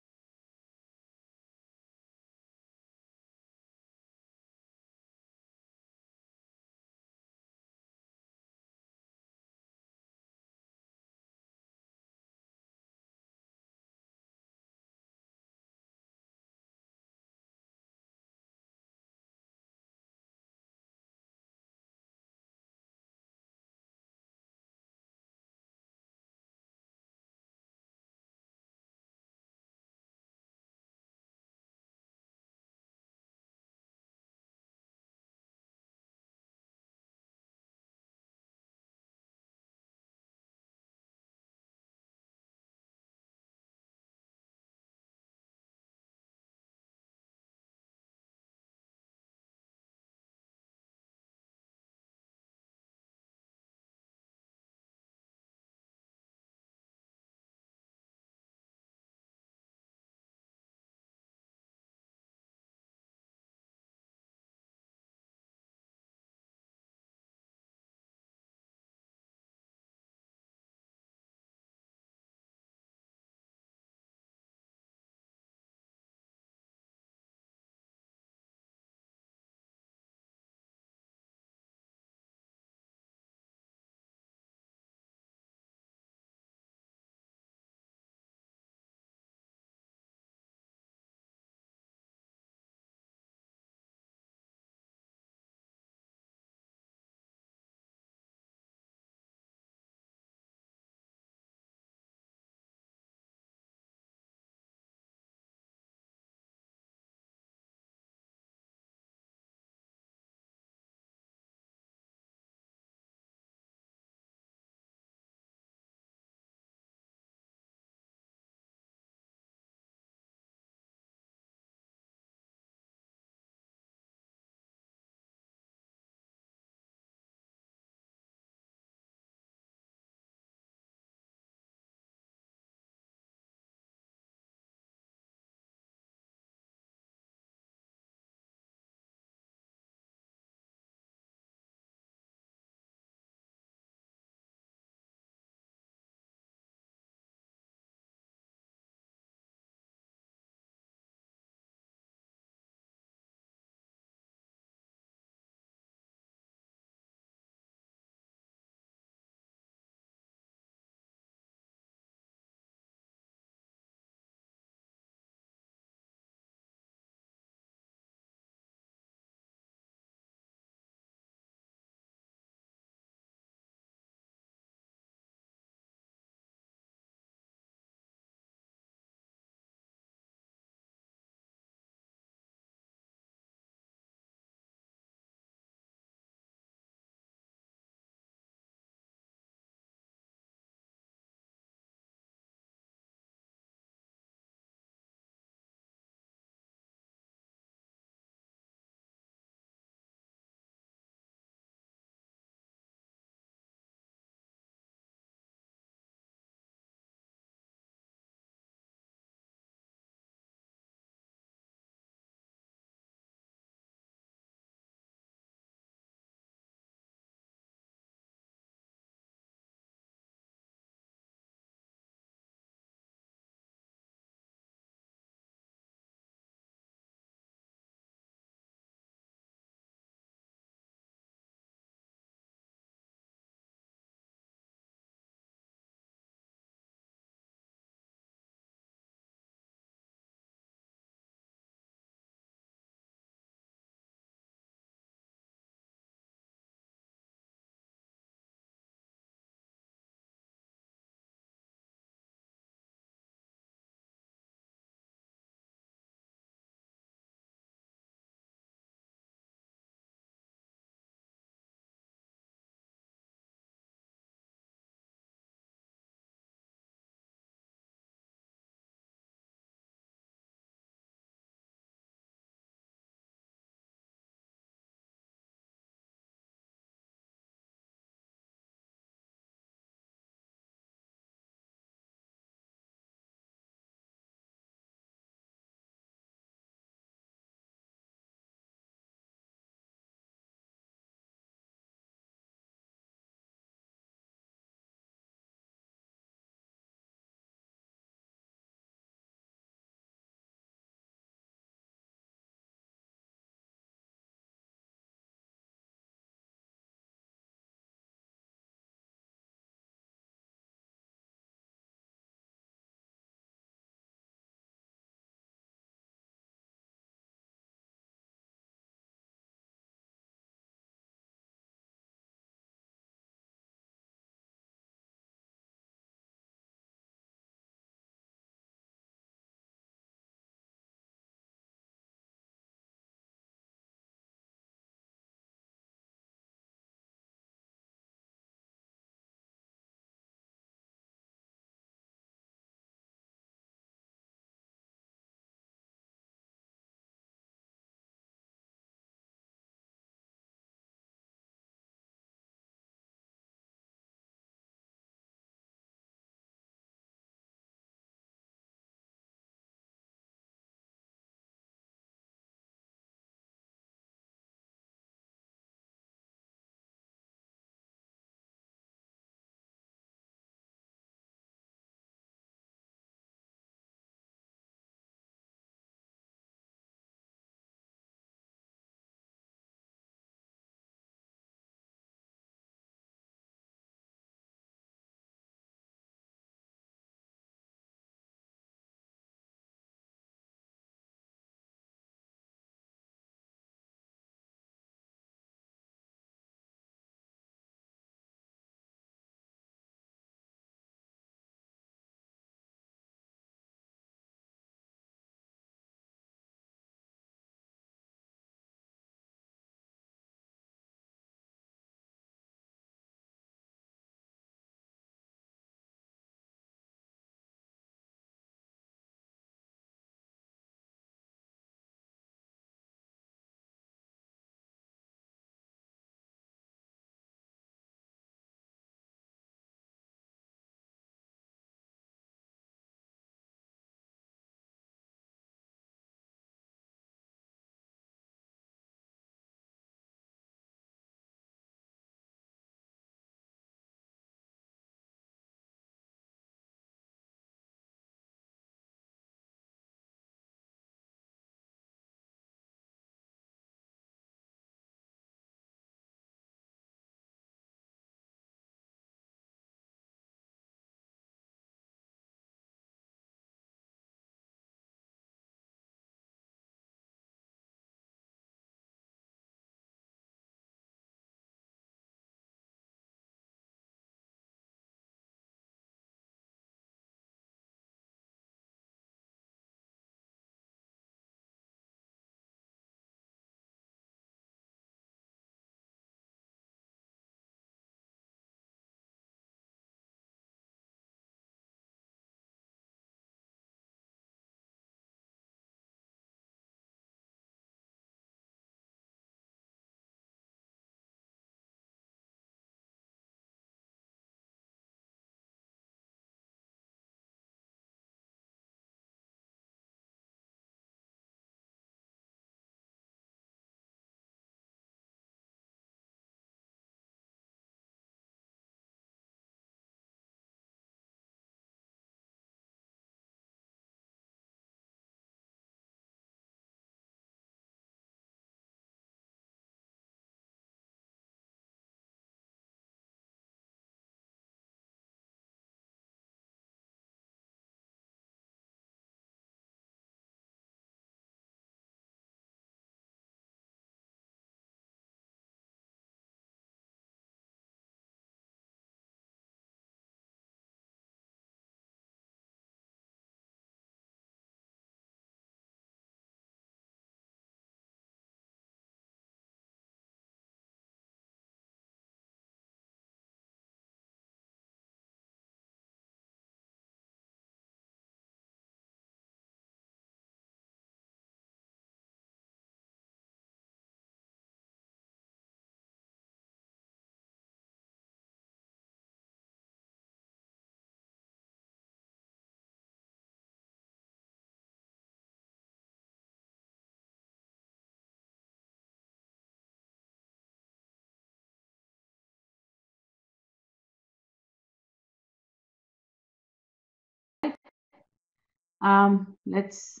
Speaker 2: Let's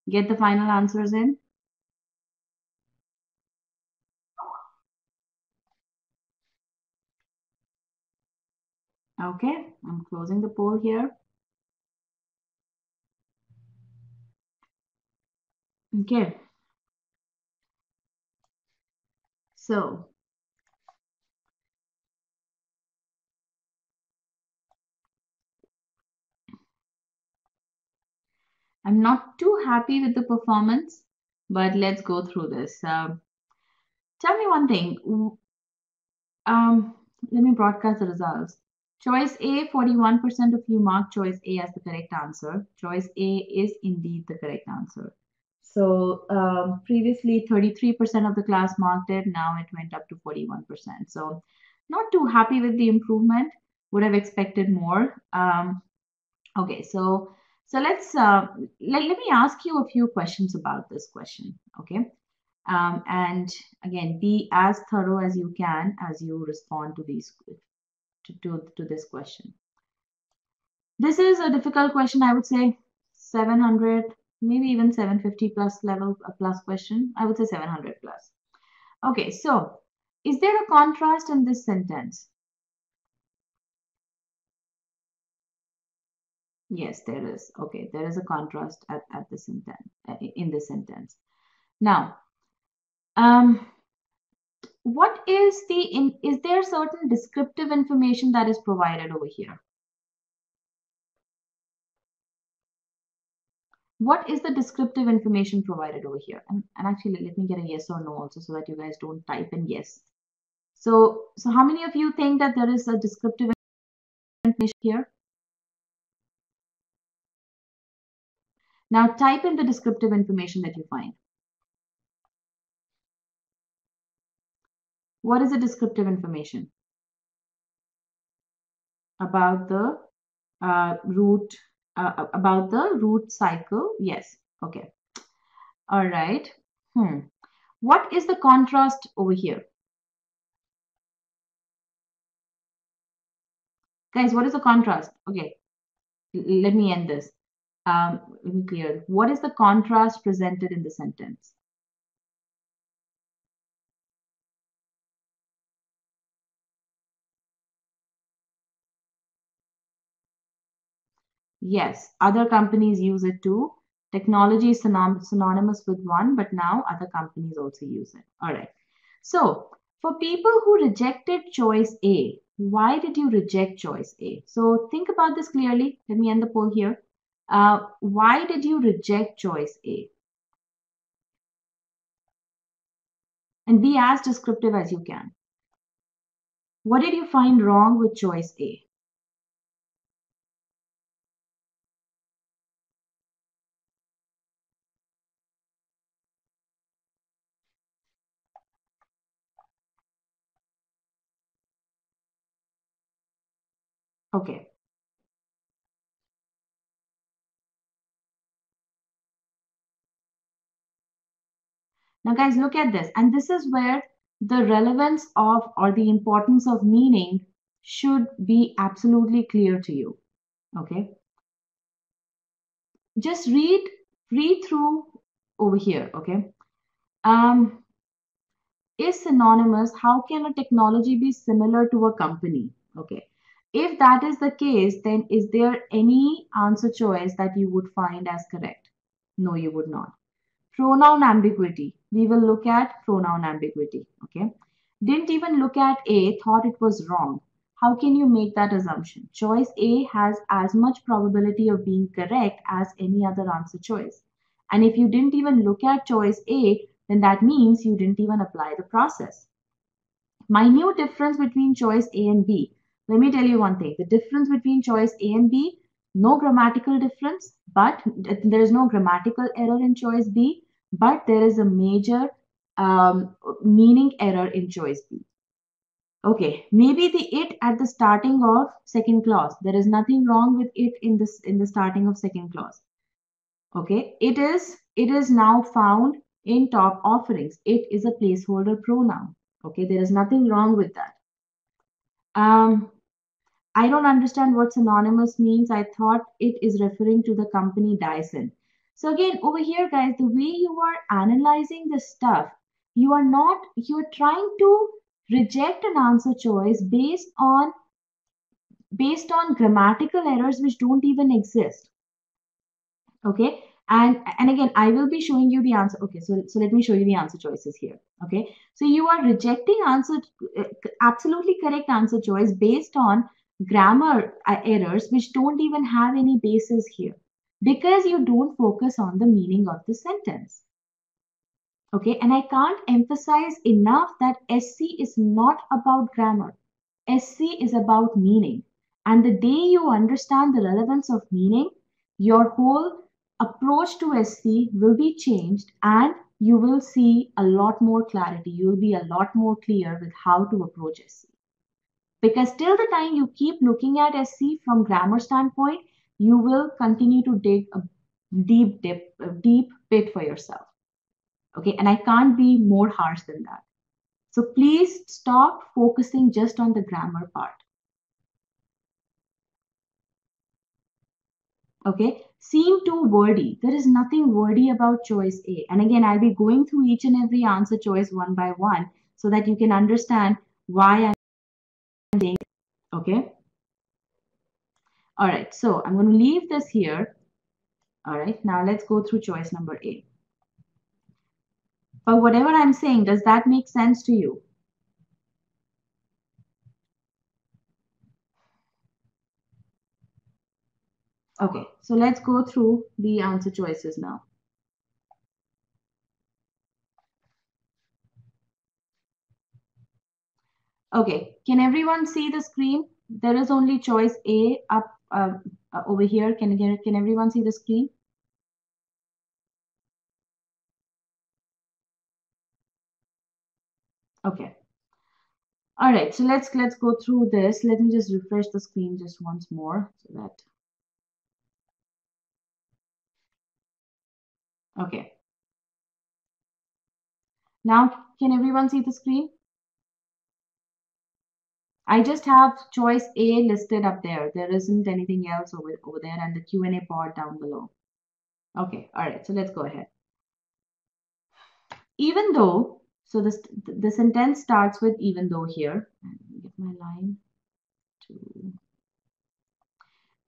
Speaker 2: get the final answers in. Okay, I'm closing the poll here. Okay, so I'm not too happy with the performance, but let's go through this. Tell me one thing. Um, Let me broadcast the results. Choice A, 41% of you marked choice A as the correct answer. Choice A is indeed the correct answer. So previously 33% of the class marked it. Now it went up to 41%. So not too happy with the improvement. Would have expected more. Okay, so let me ask you a few questions about this question. Okay, and again, be as thorough as you can as you respond to these to this question. This is a difficult question, I would say 700, maybe even 750 plus level plus question. I would say 700 plus. Okay, so is there a contrast in this sentence? Yes, there is. Okay, there is a contrast at the sentence in the sentence. Now, um, what is is there certain descriptive information that is provided over here? What is the descriptive information provided over here? And actually, let me get a yes or no also so that you guys don't type in yes. So how many of you think that there is a descriptive information here? Now type in the descriptive information that you find. What is the descriptive information about the root about the root cycle? Yes. Okay. All right. What is the contrast over here? Guys, what is the contrast? Okay, let me end this. Let me clear. What is the contrast presented in the sentence? Yes, other companies use it too. Technology is synonymous with one, but now other companies also use it. All right. So, for people who rejected choice A, why did you reject choice A? So, think about this clearly. Let me end the poll here. Why did you reject choice A? And be as descriptive as you can. What did you find wrong with choice A? Okay. Now, guys, look at this. And this is where the relevance of or the importance of meaning should be absolutely clear to you. Okay. Just read through over here. Okay. Um, is synonymous. How can a technology be similar to a company? Okay. If that is the case, then is there any answer choice that you would find as correct? No, you would not. Pronoun ambiguity. We will look at pronoun ambiguity. Okay. Didn't even look at A, thought it was wrong. How can you make that assumption? Choice A has as much probability of being correct as any other answer choice. And if you didn't even look at choice A, then that means you didn't even apply the process. Minute difference between choice A and B. Let me tell you one thing. The difference between choice A and B, no grammatical difference, but there is no grammatical error in choice B, but there is a major meaning error in choice B. Okay, maybe the it at the starting of second clause. There is nothing wrong with it in the starting of second clause. Okay, it is now found in top offerings. It is a placeholder pronoun. Okay, there is nothing wrong with that. Um, I don't understand what synonymous means. I thought it is referring to the company Dyson. So again, over here, guys, the way you are analyzing the stuff, you're trying to reject an answer choice based on grammatical errors which don't even exist. Okay, and again, I will be showing you the answer. Okay, so let me show you the answer choices here. Okay, so you are rejecting answer uh, absolutely correct answer choice based on grammar errors which don't even have any basis here, because you don't focus on the meaning of the sentence. Okay, and I can't emphasize enough that SC is not about grammar. SC is about meaning. And the day you understand the relevance of meaning, your whole approach to SC will be changed and you will see a lot more clarity. You will be a lot more clear with how to approach SC. Because till the time you keep looking at SC from grammar standpoint, you will continue to dig a deep pit for yourself. Okay, and I can't be more harsh than that. So please stop focusing just on the grammar part. Okay, seem too wordy. There is nothing wordy about choice A. And again, I'll be going through each and every answer choice one by one so that you can understand why I'm saying it. Okay. All right, so I'm going to leave this here. All right, now let's go through choice number A. But whatever I'm saying, does that make sense to you? Okay, so let's go through the answer choices now. Okay, can everyone see the screen? There is only choice A up over here. Can everyone see the screen? Okay. All right, so let's go through this. Let me just refresh the screen just once more so that. Okay. Now, can everyone see the screen? I just have choice A listed up there. There isn't anything else over there, and the Q&A pod down below. Okay, all right, so let's go ahead. Even though, so the sentence starts with even though here. Let me get my line to.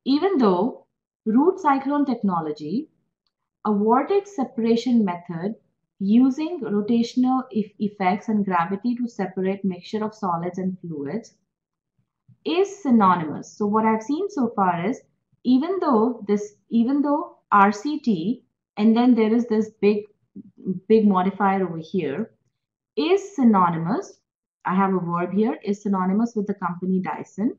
Speaker 2: Even though root cyclone technology, a vortex separation method using rotational effects and gravity to separate mixture of solids and fluids, is synonymous. So what I've seen so far is even though RCT, and then there is this big modifier over here, is synonymous. I have a verb here, is synonymous with the company Dyson.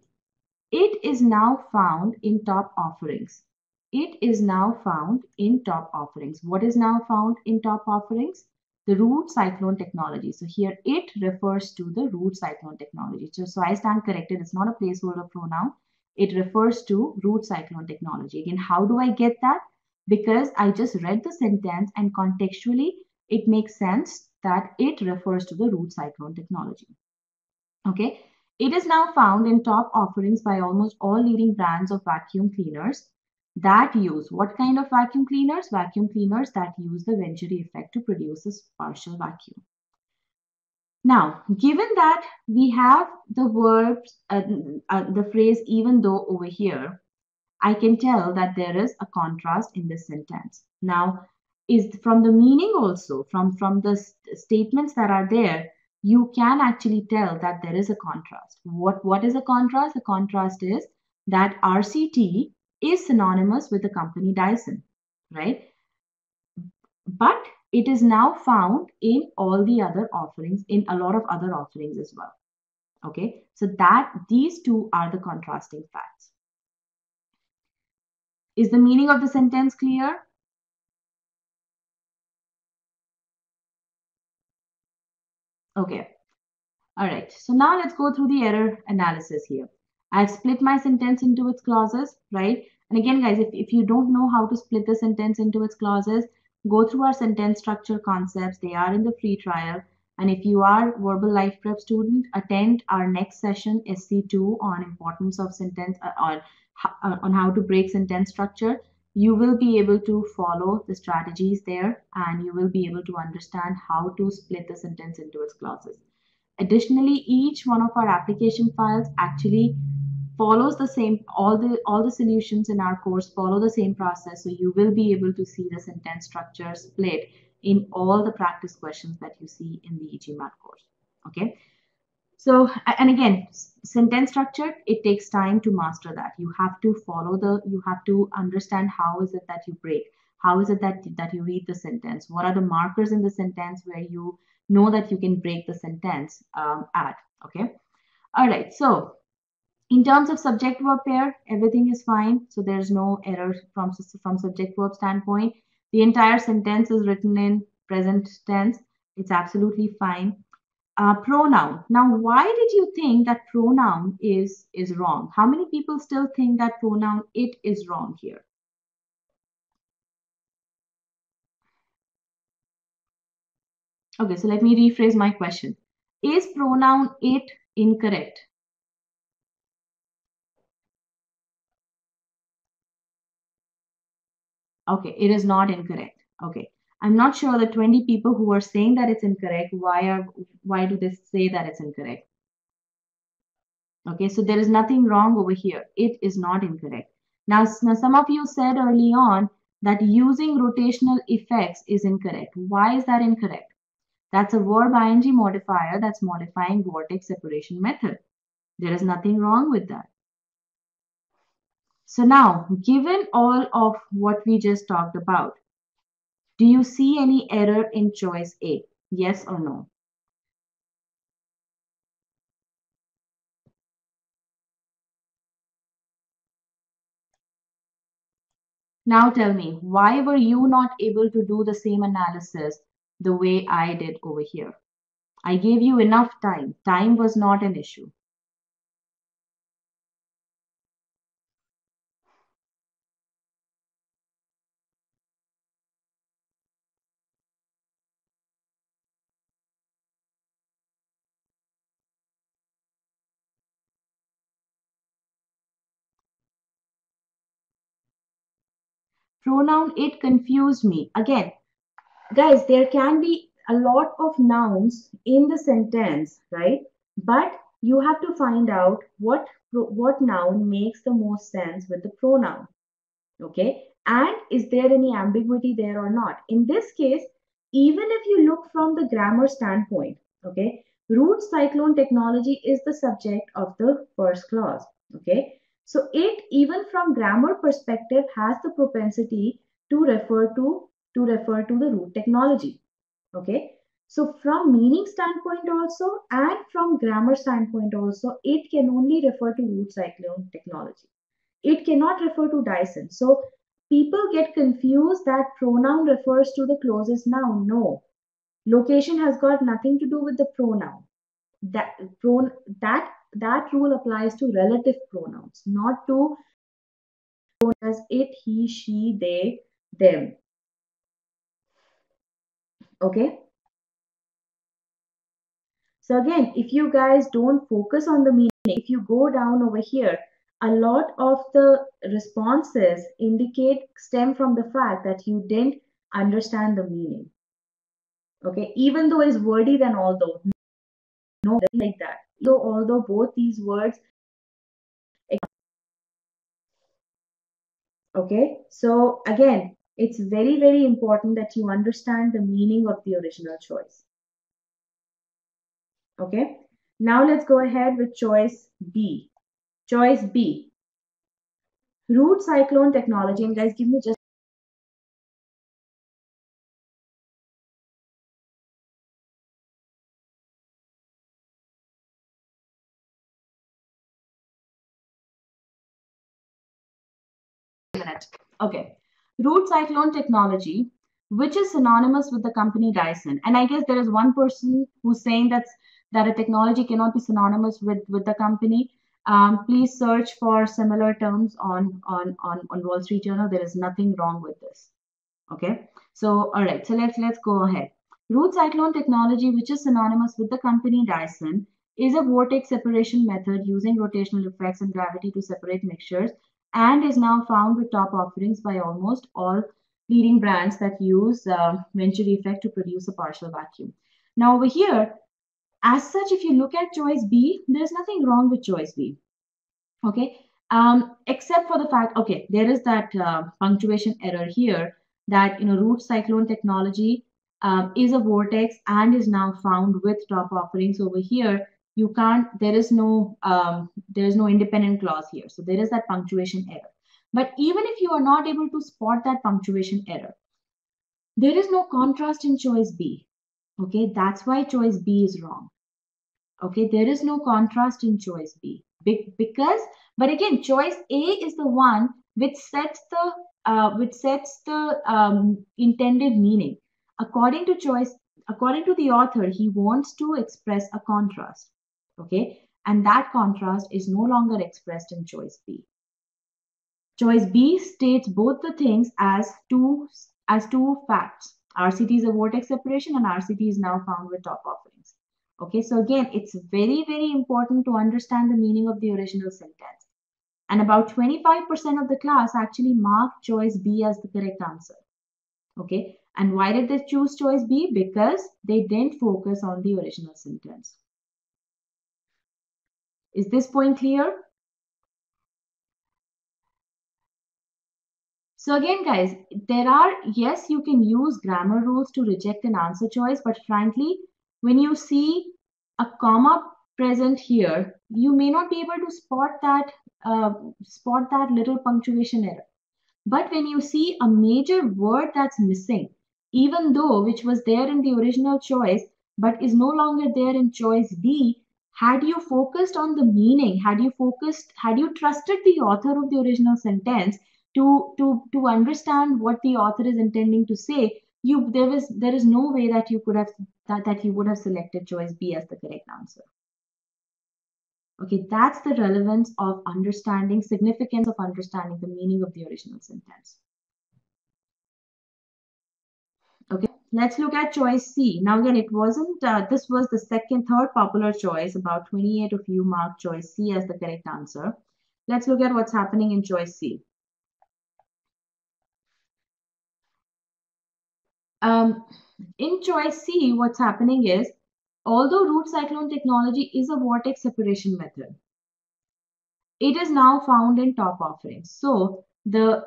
Speaker 2: It is now found in top offerings. It is now found in top offerings. What is now found in top offerings? The root cyclone technology. So here it refers to the root cyclone technology. So I stand corrected. It's not a placeholder pronoun. It refers to root cyclone technology. Again, how do I get that? Because I just read the sentence and contextually it makes sense that it refers to the root cyclone technology. Okay. It is now found in top offerings by almost all leading brands of vacuum cleaners that use what kind of vacuum cleaners? Vacuum cleaners that use the Venturi effect to produce a partial vacuum. Now, given that we have the verbs, the phrase even though over here, I can tell that there is a contrast in this sentence. Now, is from the meaning also, from the statements that are there, you can actually tell that there is a contrast. What is a contrast? The contrast is that RCT is synonymous with the company Dyson, right? But it is now found in all the other offerings, in a lot of other offerings as well. Okay, so that these two are the contrasting facts. Is the meaning of the sentence clear? Okay. All right. So now let's go through the error analysis here. I've split my sentence into its clauses, right? And again, guys, if you don't know how to split the sentence into its clauses, go through our sentence structure concepts. They are in the free trial. And if you are verbal life prep student, attend our next session, SC2, on importance of sentence, on how to break sentence structure. You will be able to follow the strategies there, and you will be able to understand how to split the sentence into its clauses. Additionally, each one of our application files actually follows the same, all the solutions in our course follow the same process, so you will be able to see the sentence structure split in all the practice questions that you see in the e-GMAT course. Okay, so, and again, sentence structure, it takes time to master that. You have to you have to understand how is it that you break, how is it that you read the sentence, what are the markers in the sentence where you know that you can break the sentence at. Okay, all right, so in terms of subject verb pair, everything is fine. So there's no error from subject verb standpoint. The entire sentence is written in present tense. It's absolutely fine. Pronoun. Now, why did you think that pronoun is wrong? How many people still think that pronoun it is wrong here? Okay, so let me rephrase my question. Is pronoun it incorrect? Okay, it is not incorrect. Okay. I'm not sure the 20 people who are saying that it's incorrect, why do they say that it's incorrect? Okay, so there is nothing wrong over here. It is not incorrect. Now, some of you said early on that using rotational effects is incorrect. Why is that incorrect? That's a verb ing modifier that's modifying vortex separation method. There is nothing wrong with that. So now, given all of what we just talked about, do you see any error in choice A? Yes or no? Now tell me, why were you not able to do the same analysis the way I did over here? I gave you enough time. Time was not an issue. Pronoun it confused me. Again, guys, there can be a lot of nouns in the sentence, right? But you have to find out what noun makes the most sense with the pronoun. Okay, and is there any ambiguity there or not? In this case, even if you look from the grammar standpoint, okay, root cyclone technology is the subject of the first clause. Okay, so it, even from grammar perspective, has the propensity to refer to the root technology. Okay, so from meaning standpoint also and from grammar standpoint also, it can only refer to root cyclone technology. It cannot refer to Dyson. So people get confused that pronoun refers to the closest noun. No, location has got nothing to do with the pronoun. That that rule applies to relative pronouns, not to as it, he, she, they, them. Okay. So again, if you guys don't focus on the meaning, if you go down over here, a lot of the responses stem from the fact that you didn't understand the meaning. Okay, even though it's wordy than although, no, like that. So although both these words, okay, so again, it's very, very important that you understand the meaning of the original choice. Okay, now let's go ahead with choice B. Choice B, root cyclone technology. And guys, give me just a minute. Okay, root cyclone technology, which is synonymous with the company Dyson. And I guess there is one person who's saying that a technology cannot be synonymous with the company. Please search for similar terms on Wall Street Journal. There is nothing wrong with this. Okay. So all right. So let's go ahead. Root cyclone technology, which is synonymous with the company Dyson, is a vortex separation method using rotational effects and gravity to separate mixtures and is now found with top offerings by almost all leading brands that use Venturi effect to produce a partial vacuum. Now over here, as such, if you look at choice B, there's nothing wrong with choice B. Okay, except for the fact, okay, there is that punctuation error here that root cyclone technology is a vortex and is now found with top offerings over here. You can't. There is no independent clause here, so there is that punctuation error. But even if you are not able to spot that punctuation error, there is no contrast in choice B. Okay, that's why choice B is wrong. Okay, there is no contrast in choice B because, but again, choice A is the one which sets the intended meaning. According to the author, he wants to express a contrast. Okay, and that contrast is no longer expressed in choice B. Choice B states both the things as two facts. RCT is a vortex separation and RCT is now found with top offerings. Okay, so again, it's very, very important to understand the meaning of the original sentence. And about 25% of the class actually marked choice B as the correct answer. Okay, and why did they choose choice B? Because they didn't focus on the original sentence. Is this point clear? So again, guys, yes, you can use grammar rules to reject an answer choice, but frankly, when you see a comma present here, you may not be able to spot that little punctuation error. But when you see a major word that's missing, even though which was there in the original choice, but is no longer there in choice B, had you focused on the meaning, had you trusted the author of the original sentence to understand what the author is intending to say, there is no way that you could have that you would have selected choice B as the correct answer. Okay, that's the relevance of significance of understanding the meaning of the original sentence. Okay, let's look at choice C. Now again, it wasn't, this was the third popular choice. About 28 of you marked choice C as the correct answer. Let's look at what's happening in choice C. In choice C, what's happening is, although root cyclone technology is a vortex separation method, it is now found in top offerings. So the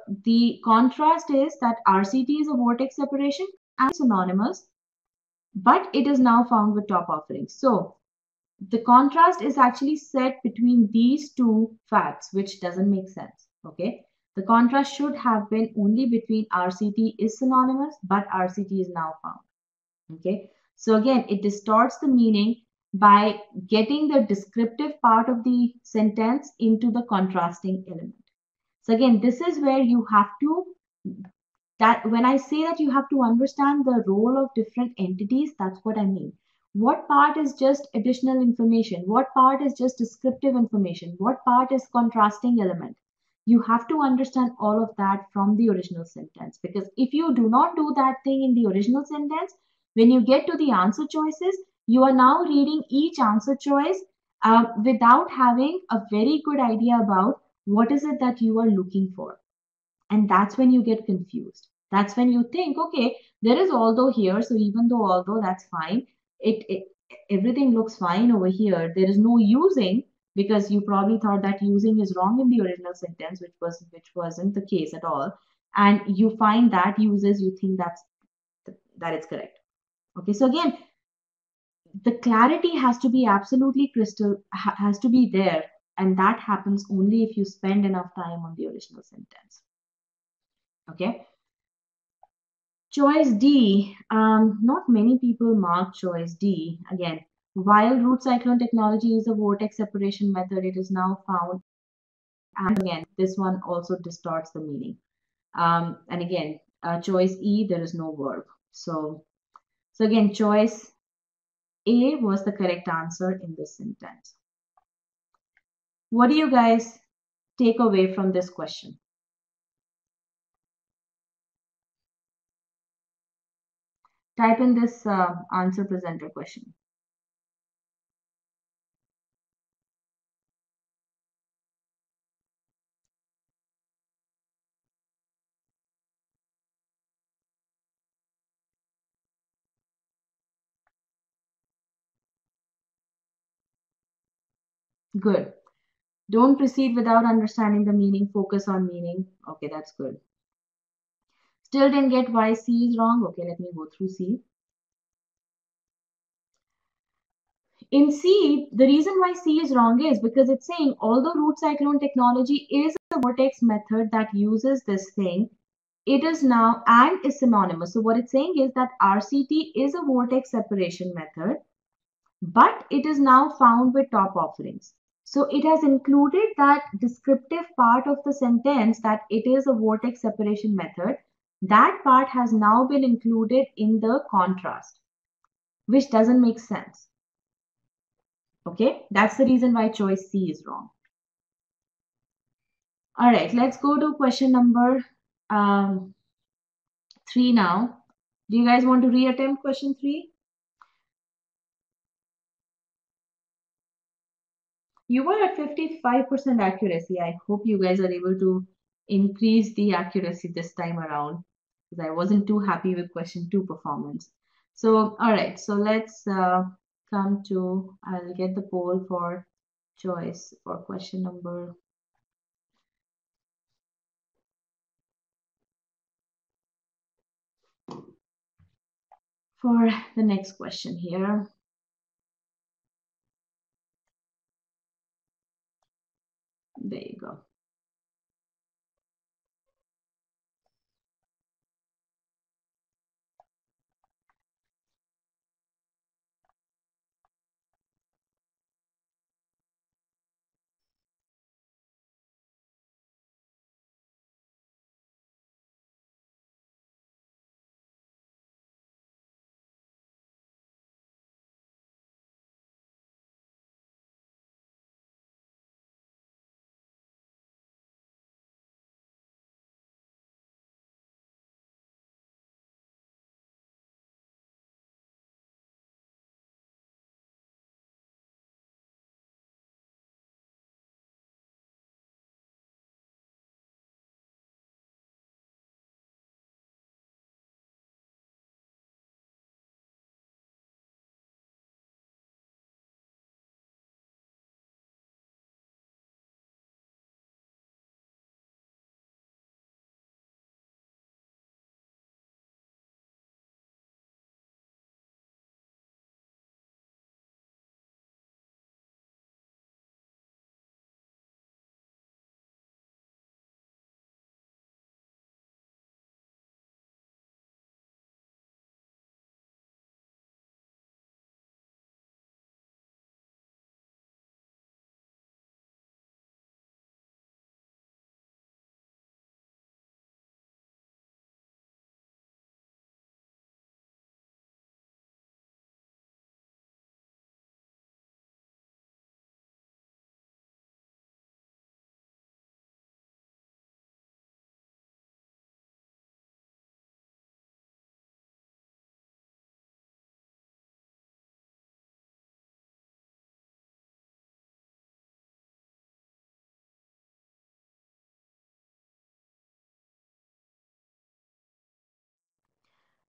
Speaker 2: contrast is that RCT is a vortex separation and synonymous, but it is now found with top offerings. So the contrast is actually set between these two facts, which doesn't make sense. Okay, the contrast should have been only between RCT is synonymous, but RCT is now found. Okay, so again, it distorts the meaning by getting the descriptive part of the sentence into the contrasting element. So again, this is where you have to, that when I say that you have to understand the role of different entities, that's what I mean. What part is just additional information? What part is just descriptive information? What part is contrasting element? You have to understand all of that from the original sentence, because if you do not do that thing in the original sentence, when you get to the answer choices, you are now reading each answer choice without having a very good idea about what is it that you are looking for. And that's when you get confused. That's when you think, okay, there is although here, so even though although, that's fine, it everything looks fine over here. There is no using, because you probably thought that using is wrong in the original sentence, which wasn't the case at all. And you find that uses, you think that it's correct. Okay, so again, the clarity has to be absolutely has to be there, and that happens only if you spend enough time on the original sentence. Okay. Choice D, not many people mark choice D. Again, while root cyclone technology is a vortex separation method, it is now found. And again, this one also distorts the meaning. And again, choice E, there is no verb. So again, choice A was the correct answer in this sentence. What do you guys take away from this question? Type in this answer presenter question. Good. Don't proceed without understanding the meaning. Focus on meaning. Okay, that's good. Still didn't get why C is wrong. Okay, let me go through C. In C, the reason why C is wrong is because it's saying although root cyclone technology is a vortex method that uses this thing, it is now and is synonymous. So what it's saying is that RCT is a vortex separation method, but it is now found with top offerings. So it has included that descriptive part of the sentence that it is a vortex separation method. That part has now been included in the contrast, which doesn't make sense. Okay, that's the reason why choice C is wrong. All right, let's go to question number 3 now. Do you guys want to reattempt question 3? You were at 55% accuracy. I hope you guys are able to increase the accuracy this time around because I wasn't too happy with question 2 performance. So, all right, so let's come to, I'll get the poll for choice for question number. For the next question here. There you go.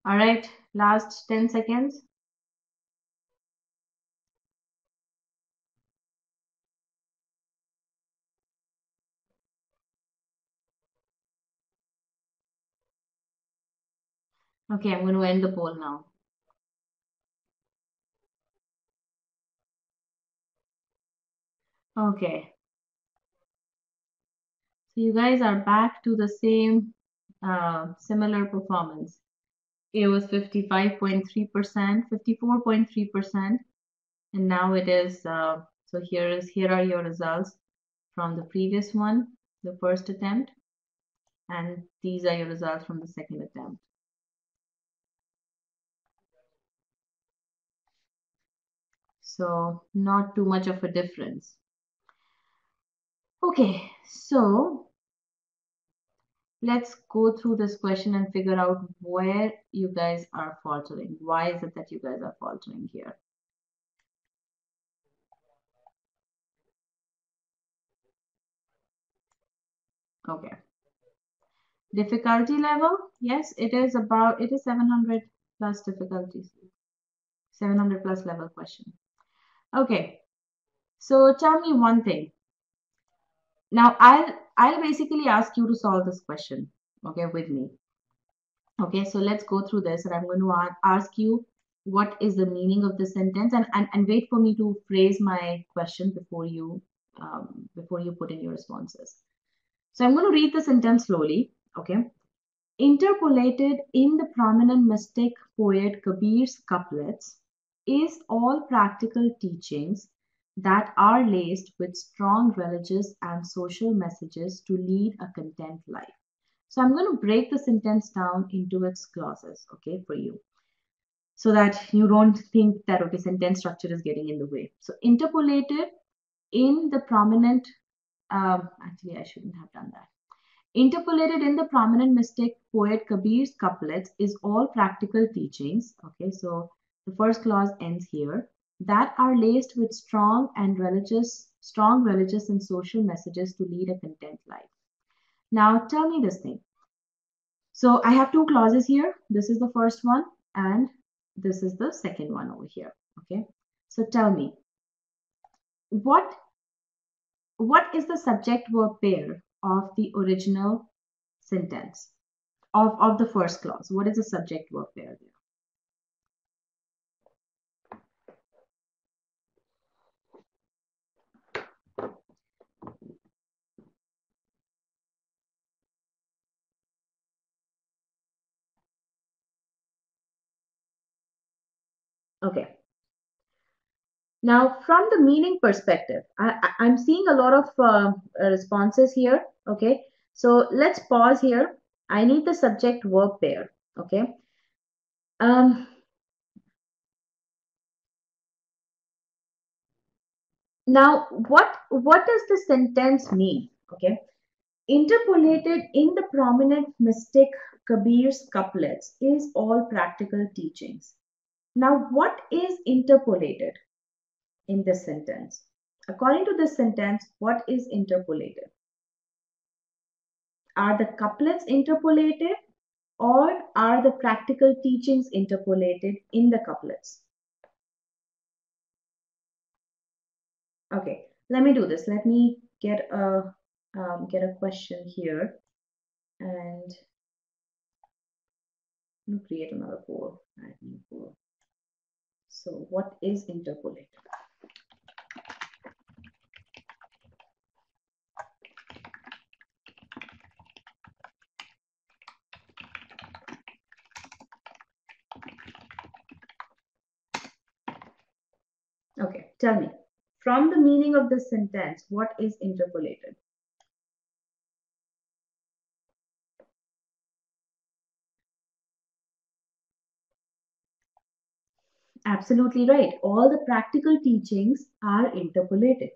Speaker 2: All right, last 10 seconds. Okay, I'm going to end the poll now. Okay, so you guys are back to the same similar performance. It was 55.3%, 54.3%, and now it is, so here are your results from the previous one, the first attempt, and these are your results from the second attempt. So not too much of a difference. Okay, so let's go through this question and figure out where you guys are faltering. Why is it that you guys are faltering here? Okay. Difficulty level, yes, it is 700 plus difficulties, 700 plus level question. Okay, so tell me one thing. Now I'll basically ask you to solve this question, okay, with me. Okay, so let's go through this, and I'm going to ask you what is the meaning of the sentence, and wait for me to phrase my question before you put in your responses. So I'm going to read the sentence slowly. Okay. Interpolated in the prominent mystic poet Kabir's couplets is all practical teachings that are laced with strong religious and social messages to lead a content life. So I'm going to break the sentence down into its clauses, okay, for you, so that you don't think that, okay, sentence structure is getting in the way. So interpolated in the prominent, actually, I shouldn't have done that. Interpolated in the prominent mystic poet Kabir's couplets is all practical teachings. Okay, so the first clause ends here, that are laced with strong religious and social messages to lead a content life. Now tell me this thing. So I have two clauses here. This is the first one, and this is the second one over here. Okay, so tell me, what is the subject verb pair of the original sentence? Of the first clause, what is the subject verb pair there? Okay. Now, from the meaning perspective, I'm seeing a lot of responses here. Okay. So let's pause here. I need the subject verb pair. Okay. Um, Now, what does the sentence mean? Okay. Interpolated in the prominent mystic Kabir's couplets is all practical teachings. Now, what is interpolated in this sentence? According to this sentence, what is interpolated? Are the couplets interpolated, or are the practical teachings interpolated in the couplets? Okay, let me do this. Let me get a question here, and create another poll. Add new poll. So, what is interpolated? Okay, tell me. From the meaning of this sentence, what is interpolated? Absolutely right. All the practical teachings are interpolated,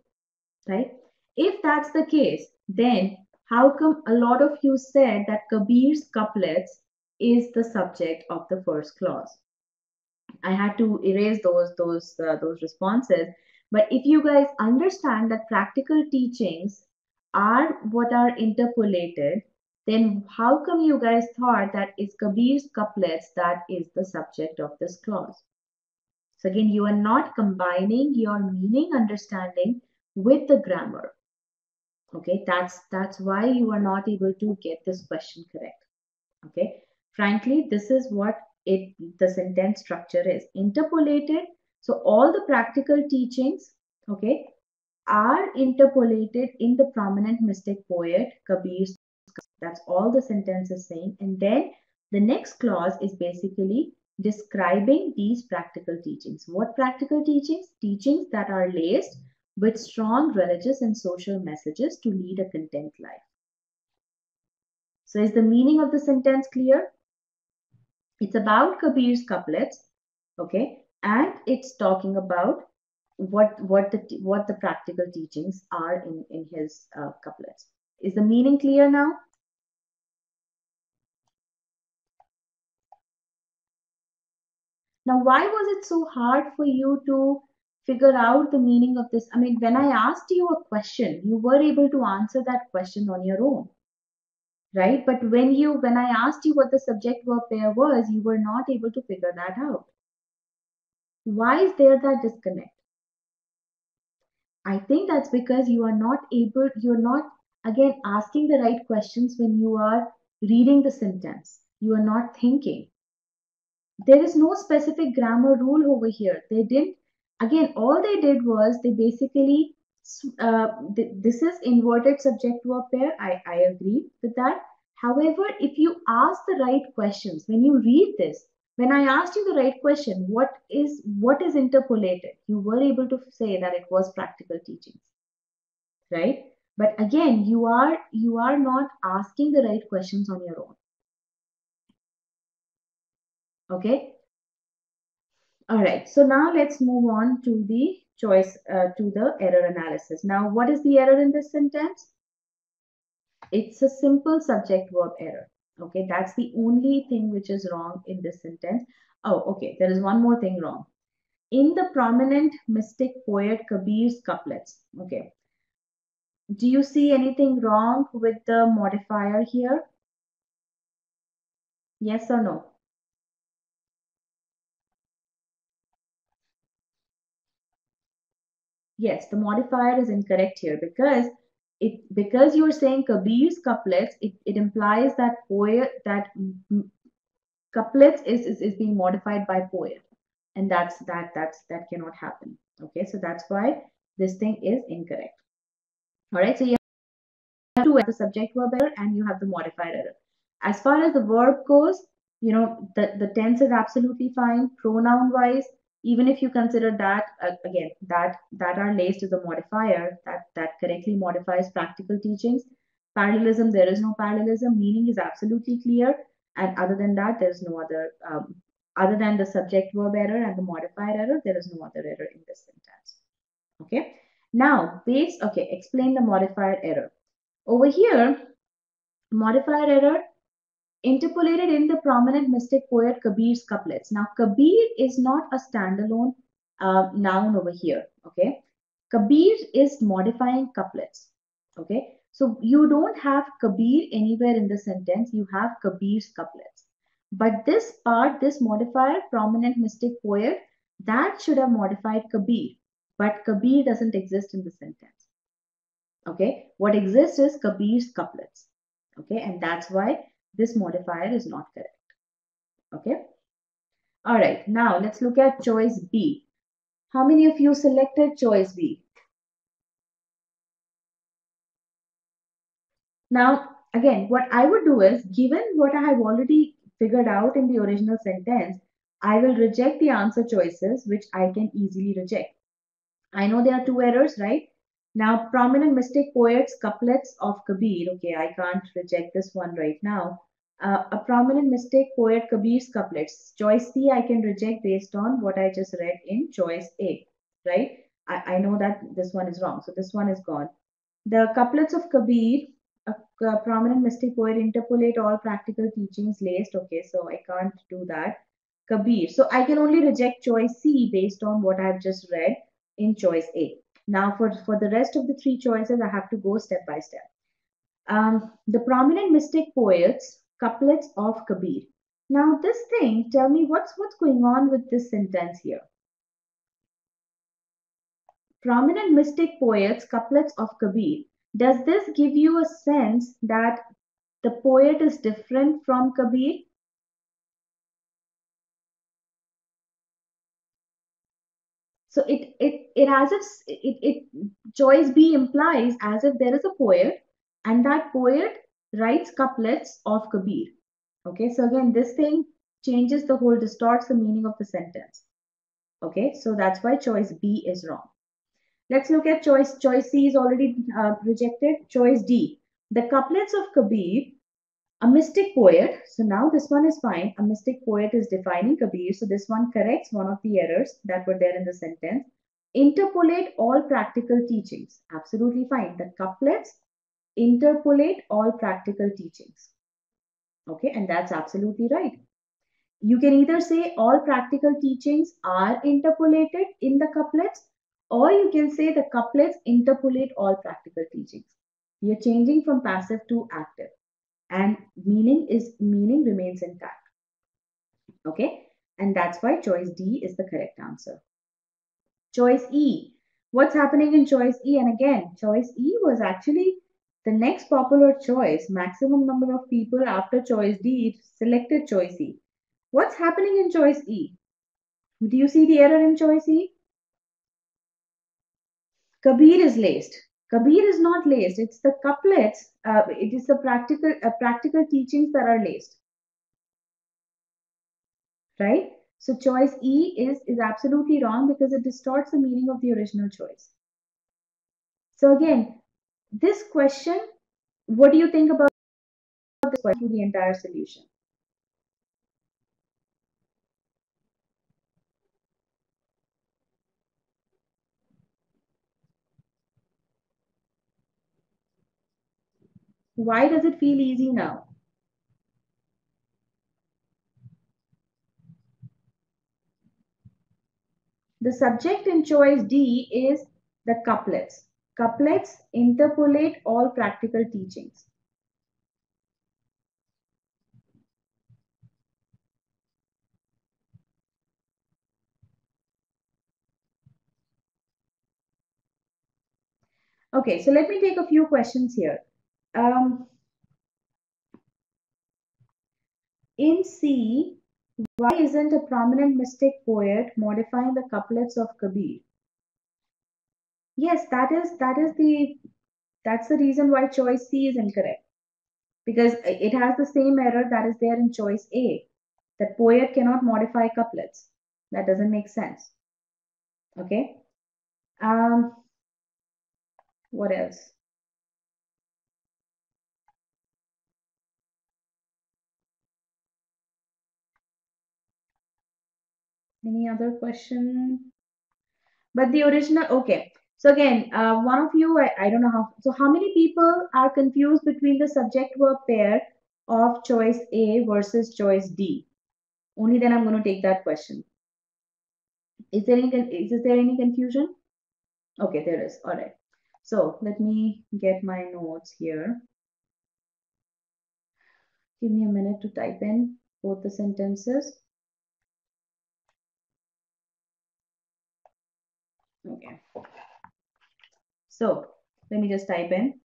Speaker 2: right? If that's the case, then how come a lot of you said that Kabir's couplets is the subject of the first clause? I had to erase those responses. But if you guys understand that practical teachings are what are interpolated, then how come you guys thought that it's Kabir's couplets that is the subject of this clause? So again, you are not combining your meaning understanding with the grammar. Okay, that's why you are not able to get this question correct. Okay, frankly, this is what the sentence structure is interpolated. So all the practical teachings, okay, are interpolated in the prominent mystic poet Kabir's. That's all the sentence is saying. And then the next clause is basically describing these practical teachings. What practical teachings? Teachings that are laced with strong religious and social messages to lead a content life. So is the meaning of the sentence clear? It's about Kabir's couplets, okay, and it's talking about what the practical teachings are in his couplets. Is the meaning clear now? Now, why was it so hard for you to figure out the meaning of this? I mean, when I asked you a question, you were able to answer that question on your own, right? But when I asked you what the subject verb pair was, you were not able to figure that out. Why is there that disconnect? I think that's because you're not, again, asking the right questions when you are reading the sentence. You are not thinking. There is no specific grammar rule over here. They didn't, again, all they did was they basically, this is inverted subject verb pair. I agree with that. However, if you ask the right questions, when you read this, when I asked you the right question, what is interpolated? You were able to say that it was practical teachings, right? But again, you are not asking the right questions on your own. Okay. All right, so now let's move on to the to the error analysis. Now, what is the error in this sentence? It's a simple subject verb error. Okay, that's the only thing which is wrong in this sentence. Oh, okay, there is one more thing wrong. In the prominent mystic poet Kabir's couplets, okay, do you see anything wrong with the modifier here? Yes or no? Yes, the modifier is incorrect here because you're saying Kabir's couplets, it implies that couplets is being modified by poet, and that cannot happen. Okay, so that's why this thing is incorrect. All right, so you have the subject verb error and you have the modifier error. As far as the verb goes, the tense is absolutely fine. Pronoun wise, even if you consider that again that are laced as a modifier that correctly modifies practical teachings. Parallelism, there is no parallelism. Meaning is absolutely clear, and other than that, there is no other other than the subject verb error and the modifier error. There is no other error in this sentence. Okay. Now, explain the modifier error. Over here, modifier error interpolated in the prominent mystic poet Kabir's couplets. Now, Kabir is not a standalone noun over here. Okay, Kabir is modifying couplets. Okay, so you don't have Kabir anywhere in the sentence. You have Kabir's couplets. But this part, this modifier, prominent mystic poet, that should have modified Kabir. But Kabir doesn't exist in the sentence. Okay, what exists is Kabir's couplets. Okay, and that's why this modifier is not correct. Okay, all right, now let's look at choice B. How many of you selected choice B? Now, again, what I would do is, given what I have already figured out in the original sentence, I will reject the answer choices, which I can easily reject. I know there are two errors, right? Now, prominent mystic poets, couplets of Kabir. Okay, I can't reject this one right now. A prominent mystic poet Kabir's couplets. Choice C I can reject based on what I just read in choice A, right? I know that this one is wrong, so this one is gone. The couplets of Kabir, a prominent mystic poet, interpolate all practical teachings laced. Okay, so I can't do that. Kabir. So I can only reject choice C based on what I've just read in choice A. Now, for the rest of the three choices, I have to go step by step. The prominent mystic poets, couplets of Kabir. Now, this thing, tell me what's going on with this sentence here. Prominent mystic poets, couplets of Kabir. Does this give you a sense that the poet is different from Kabir? So it as if it choice B implies as if there is a poet and that poet writes couplets of Kabir. Okay, so again this thing changes the whole, distorts the meaning of the sentence. Okay, so that's why choice B is wrong. Let's look at choice C is already rejected. Choice D, the couplets of Kabir, a mystic poet. So now this one is fine. A mystic poet is defining Kabir. So this one corrects one of the errors that were there in the sentence. Interpolate all practical teachings. Absolutely fine. The couplets interpolate all practical teachings. Okay, and that's absolutely right. You can either say all practical teachings are interpolated in the couplets, or you can say the couplets interpolate all practical teachings. You're changing from passive to active, and meaning remains intact. Okay, and that's why choice D is the correct answer. Choice E. What's happening in choice E? And again, choice E was actually the next popular choice. Maximum number of people after choice D selected choice E. What's happening in choice E? Do you see the error in choice E? Kabir is laced. Kabir is not laced. It's the couplets. It is the practical teachings that are laced, right? So choice E is absolutely wrong because it distorts the meaning of the original choice. So again, this question, what do you think about this question to the entire solution? Why does it feel easy now? The subject in choice D is the couplets. Couplets interpolate all practical teachings. Okay, so let me take a few questions here. In C, why isn't a prominent mystic poet modifying the couplets of Kabir? Yes, that's the reason why choice C is incorrect, because it has the same error that is there in choice A, that poet cannot modify couplets. That doesn't make sense. Okay. Um, what else? Any other question? But the original, okay. So again, one of you, I don't know how, so how many people are confused between the subject verb pair of choice A versus choice D? Only then I'm going to take that question. Is there any confusion? Okay, there is. All right. So let me get my notes here. Give me a minute to type in both the sentences. Okay. So let me just type in.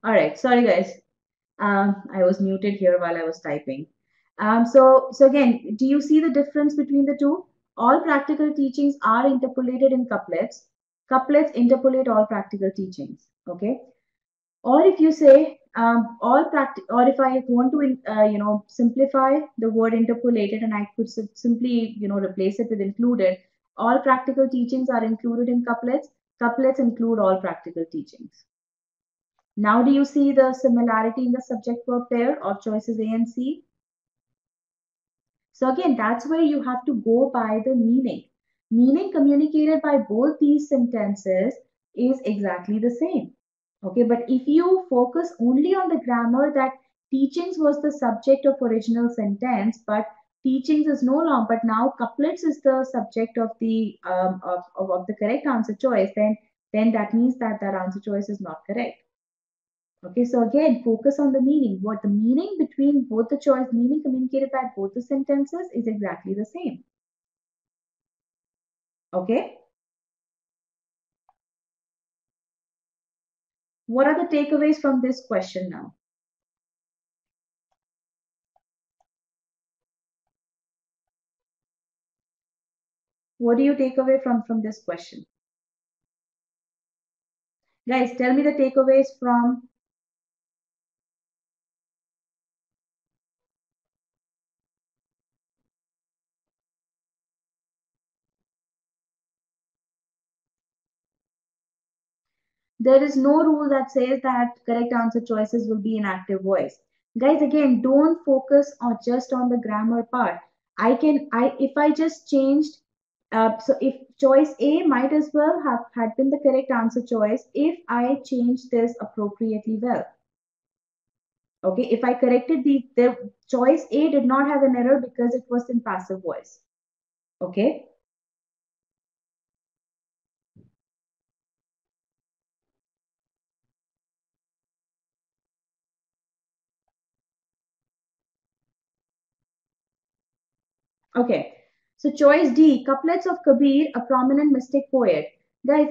Speaker 2: All right. Sorry, guys. I was muted here while I was typing. So again, do you see the difference between the two? All practical teachings are interpolated in couplets. Couplets interpolate all practical teachings. Okay. Or if you say all practice, or if I want to simplify the word interpolated, and I could simply replace it with included. All practical teachings are included in couplets. Couplets include all practical teachings. Now do you see the similarity in the subject verb pair of choices A and C? So again, that's where you have to go by the meaning. Meaning communicated by both these sentences is exactly the same. Okay, but if you focus only on the grammar, that teachings was the subject of original sentence, but teachings is no longer, but now couplets is the subject of the of the correct answer choice, then that means that that answer choice is not correct. Okay, so again, focus on the meaning. What the meaning between both the choice, meaning communicated by both the sentences is exactly the same. Okay. What are the takeaways from this question now? What do you take away from this question? Guys, tell me the takeaways from. There is no rule that says that correct answer choices will be in active voice. Guys, again, don't focus on just on the grammar part. If I just changed, so if choice A might as well have had been the correct answer choice if I changed this appropriately well. Okay, if I corrected the choice A did not have an error because it was in passive voice. Okay. Okay, so choice D, couplets of Kabir, a prominent mystic poet. Guys,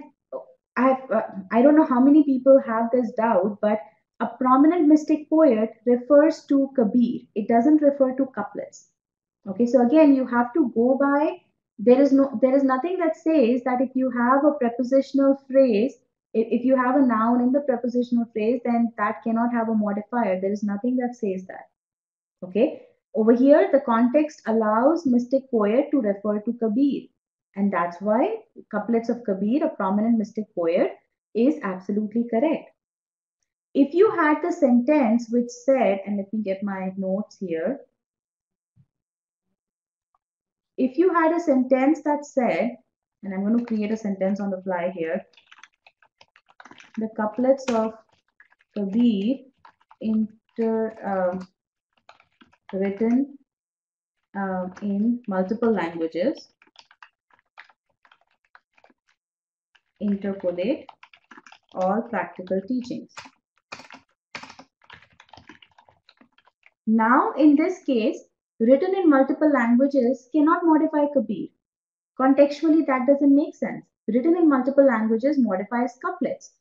Speaker 2: I don't know how many people have this doubt, but a prominent mystic poet refers to Kabir. It doesn't refer to couplets. Okay, so again, you have to go by. There is nothing that says that if you have a prepositional phrase, if you have a noun in the prepositional phrase, then that cannot have a modifier. There is nothing that says that. Okay. Over here, the context allows mystic poet to refer to Kabir. And that's why couplets of Kabir, a prominent mystic poet, is absolutely correct. If you had the sentence which said, and let me get my notes here. If you had a sentence that said, and I'm going to create a sentence on the fly here, the couplets of Kabir written in multiple languages, interpolate all practical teachings. Now, in this case, written in multiple languages cannot modify Kabir. Contextually, that doesn't make sense. Written in multiple languages modifies couplets.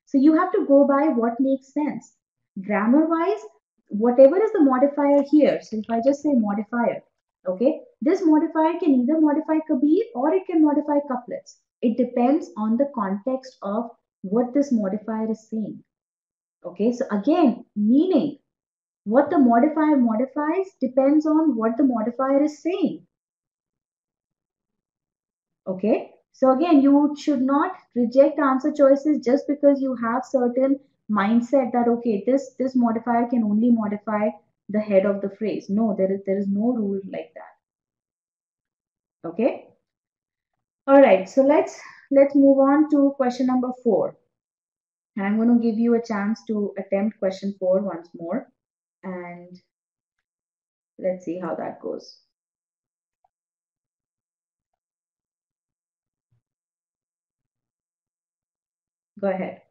Speaker 2: So you have to go by what makes sense. Grammar-wise, whatever is the modifier here, so if I just say modifier, okay, this modifier can either modify Kabir or it can modify couplets. It depends on the context of what this modifier is saying. Okay, so again, meaning what the modifier modifies depends on what the modifier is saying. Okay, so again, you should not reject answer choices just because you have certain mindset that okay, this modifier can only modify the head of the phrase. No, there is no rule like that. Okay. All right, so let's move on to question number 4. And I'm going to give you a chance to attempt question 4 once more, and let's see how that goes. Go ahead.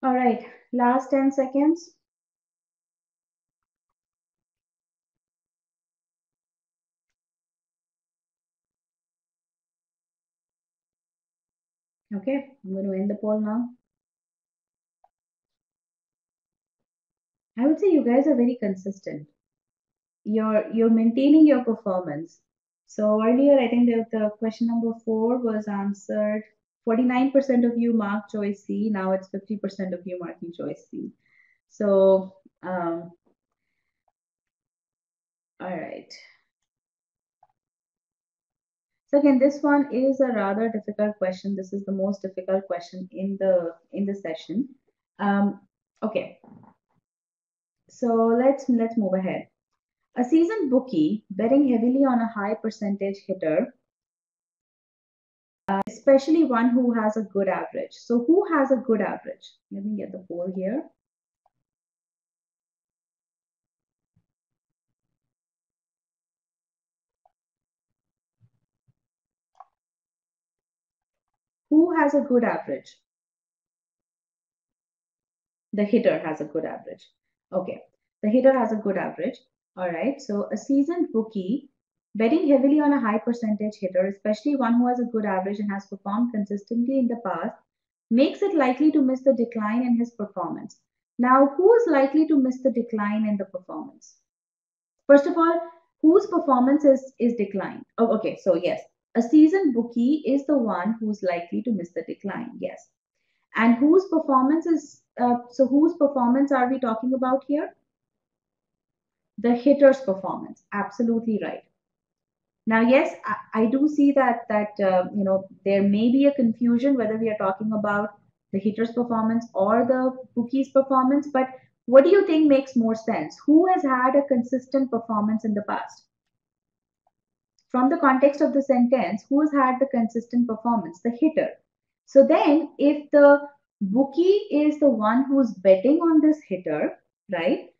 Speaker 2: All right, last 10 seconds. Okay, I'm going to end the poll now. I would say you guys are very consistent. You're maintaining your performance. So earlier, I think that the question number 4 was answered. 49% of you marked choice C. Now it's 50% of you marking choice C. So, all right. So again, this one is a rather difficult question. This is the most difficult question in the session. Okay, so let's move ahead. A seasoned bookie betting heavily on a high percentage hitter, especially one who has a good average. So who has a good average? Let me get the poll here. Who has a good average? The hitter has a good average. Okay, the hitter has a good average. All right, so a seasoned bookie betting heavily on a high percentage hitter, especially one who has a good average and has performed consistently in the past, makes it likely to miss the decline in his performance. Now, who is likely to miss the decline in the performance? First of all, whose performance is declined? Oh, okay, so yes, a seasoned bookie is the one who's likely to miss the decline. Yes. And whose performance is, so whose performance are we talking about here? The hitter's performance. Absolutely right. Now, yes, I do see that there may be a confusion whether we are talking about the hitter's performance or the bookie's performance. But what do you think makes more sense? Who has had a consistent performance in the past? From the context of the sentence, who has had the consistent performance? The hitter. So then, if the bookie is the one who's betting on this hitter, right?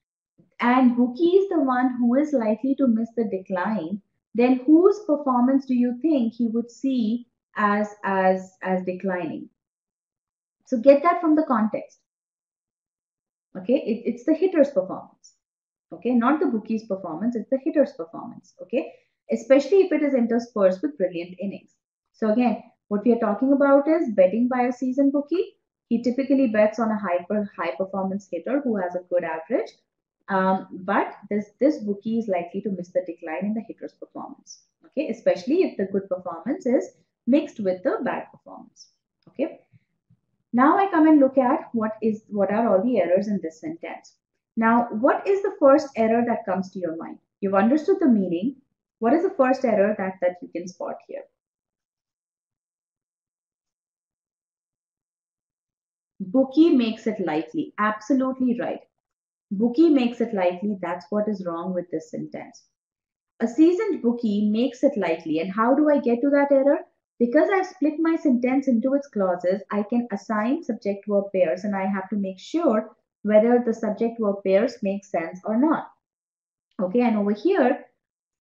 Speaker 2: And bookie is the one who is likely to miss the decline, then whose performance do you think he would see as declining? So get that from the context. Okay, it's the hitter's performance. Okay, not the bookie's performance, it's the hitter's performance. Okay, especially if it is interspersed with brilliant innings. So again, what we are talking about is betting by a seasoned bookie. He typically bets on a high performance hitter who has a good average. But this bookie is likely to miss the decline in the hitter's performance. Okay, especially if the good performance is mixed with the bad performance. Okay. Now I come and look at what are all the errors in this sentence. Now, what is the first error that comes to your mind? You've understood the meaning. What is the first error that you can spot here? Bookie makes it likely. Absolutely right. Bookie makes it likely. That's what is wrong with this sentence. A seasoned bookie makes it likely. And how do I get to that error? Because I've split my sentence into its clauses, I can assign subject verb pairs and I have to make sure whether the subject verb pairs make sense or not. Okay, and over here,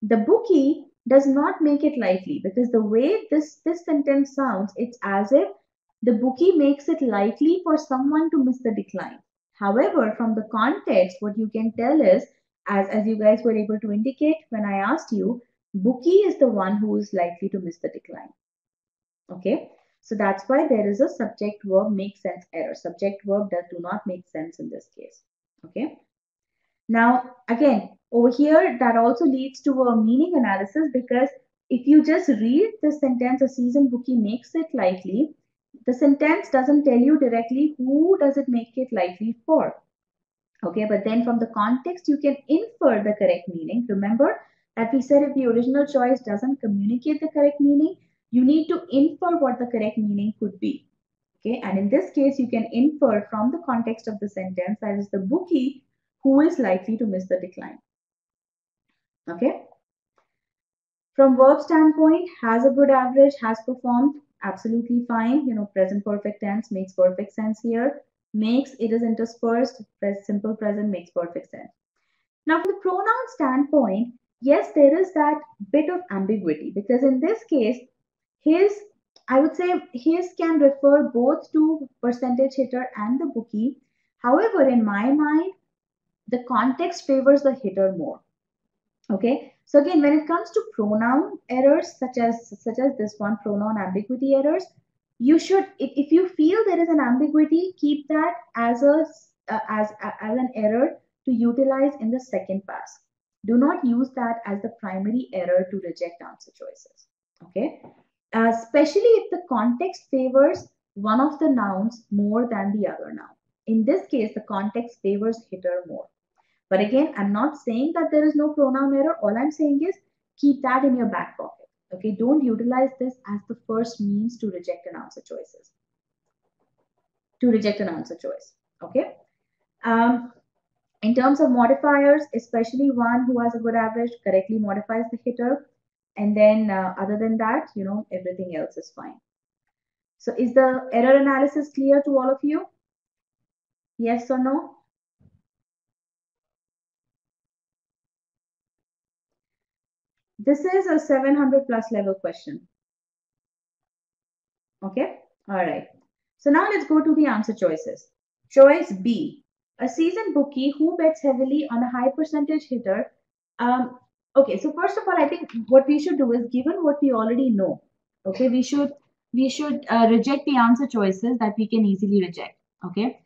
Speaker 2: the bookie does not make it likely because the way this sentence sounds, it's as if the bookie makes it likely for someone to miss the decline. However, from the context, what you can tell is, as you guys were able to indicate when I asked you, bookie is the one who is likely to miss the decline. Okay, so that's why there is a subject verb make sense error. Subject verb does do not make sense in this case. Okay. Now, again, over here, that also leads to a meaning analysis because if you just read the sentence, a seasoned bookie makes it likely, the sentence doesn't tell you directly who does it make it likely for. Okay, but then from the context, you can infer the correct meaning. Remember that we said if the original choice doesn't communicate the correct meaning, you need to infer what the correct meaning could be. Okay, and in this case, you can infer from the context of the sentence that is the bookie who is likely to miss the decline. Okay. From verb standpoint, has a good average, has performed, absolutely fine. Present perfect tense makes perfect sense here. Makes, it is interspersed, simple present makes perfect sense. Now, from the pronoun standpoint, yes, there is that bit of ambiguity because in this case, his I would say his can refer both to percentage hitter and the bookie. However, in my mind, the context favors the hitter more. Okay, so again, when it comes to pronoun errors such as this one, pronoun ambiguity errors, you should, if you feel there is an ambiguity, keep that as a as an error to utilize in the second pass. Do not use that as the primary error to reject answer choices. Okay, especially if the context favors one of the nouns more than the other noun. In this case, the context favors hitter more. But again, I'm not saying that there is no pronoun error. All I'm saying is keep that in your back pocket. Okay, don't utilize this as the first means to reject an answer choices. To reject an answer choice. Okay. In terms of modifiers, especially one who has a good average correctly modifies the hitter. And then other than that, everything else is fine. So is the error analysis clear to all of you? Yes or no? This is a 700 plus level question. Okay, all right. So now let's go to the answer choices. Choice B, a seasoned bookie who bets heavily on a high percentage hitter. Okay, so first of all, I think what we should do is, given what we already know, okay, we should reject the answer choices that we can easily reject. Okay,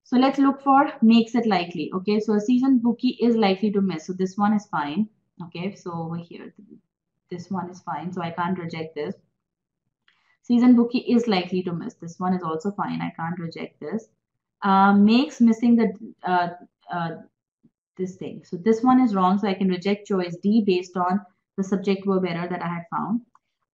Speaker 2: so let's look for makes it likely. Okay, so a seasoned bookie is likely to miss. So this one is fine. Okay, so over here, this one is fine. So I can't reject this. Season bookie is likely to miss. This one is also fine. I can't reject this. Makes missing the this thing. So this one is wrong. So I can reject choice D based on the subject verb error that I had found.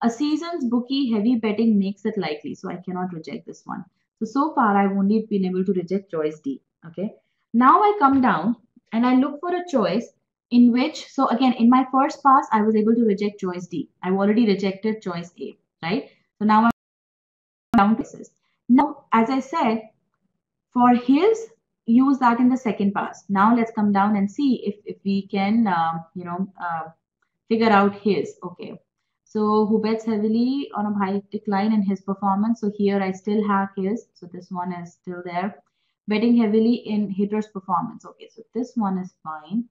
Speaker 2: A season's bookie heavy betting makes it likely. So I cannot reject this one. So far I've only been able to reject choice D. Okay. Now I come down and I look for a choice in which, so again, in my first pass, I was able to reject choice D. I've already rejected choice A, right? So now I'm down to choices. Now, as I said, for his, use that in the second pass. Now let's come down and see if we can, figure out his. Okay. So who bets heavily on a high decline in his performance? So here I still have his. So this one is still there. Betting heavily in hitter's performance. Okay. So this one is fine.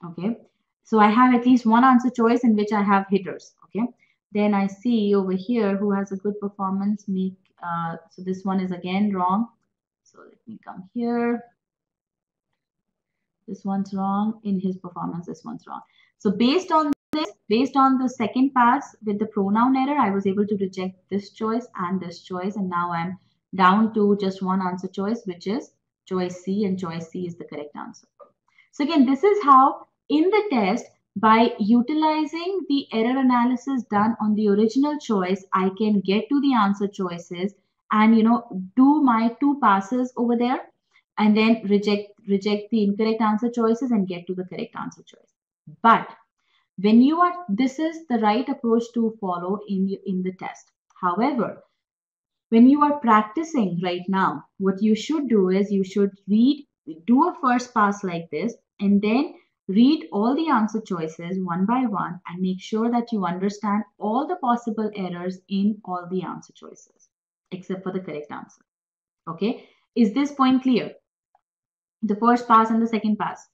Speaker 2: Okay. So I have at least one answer choice in which I have hitters. Okay. Then I see over here who has a good performance. So this one is again wrong. So let me come here. This one's wrong in his performance. This one's wrong. So based on this, based on the second pass with the pronoun error, I was able to reject this choice and this choice. And now I'm down to just one answer choice, which is choice C, and choice C is the correct answer. So again, this is how in the test, by utilizing the error analysis done on the original choice, I can get to the answer choices and do my two passes over there and then reject the incorrect answer choices and get to the correct answer choice. But when this is the right approach to follow in the test. However, when you are practicing right now, what you should do is you should do a first pass like this, and then read all the answer choices one by one and make sure that you understand all the possible errors in all the answer choices, except for the correct answer. Okay, is this point clear? The first pass and the second pass.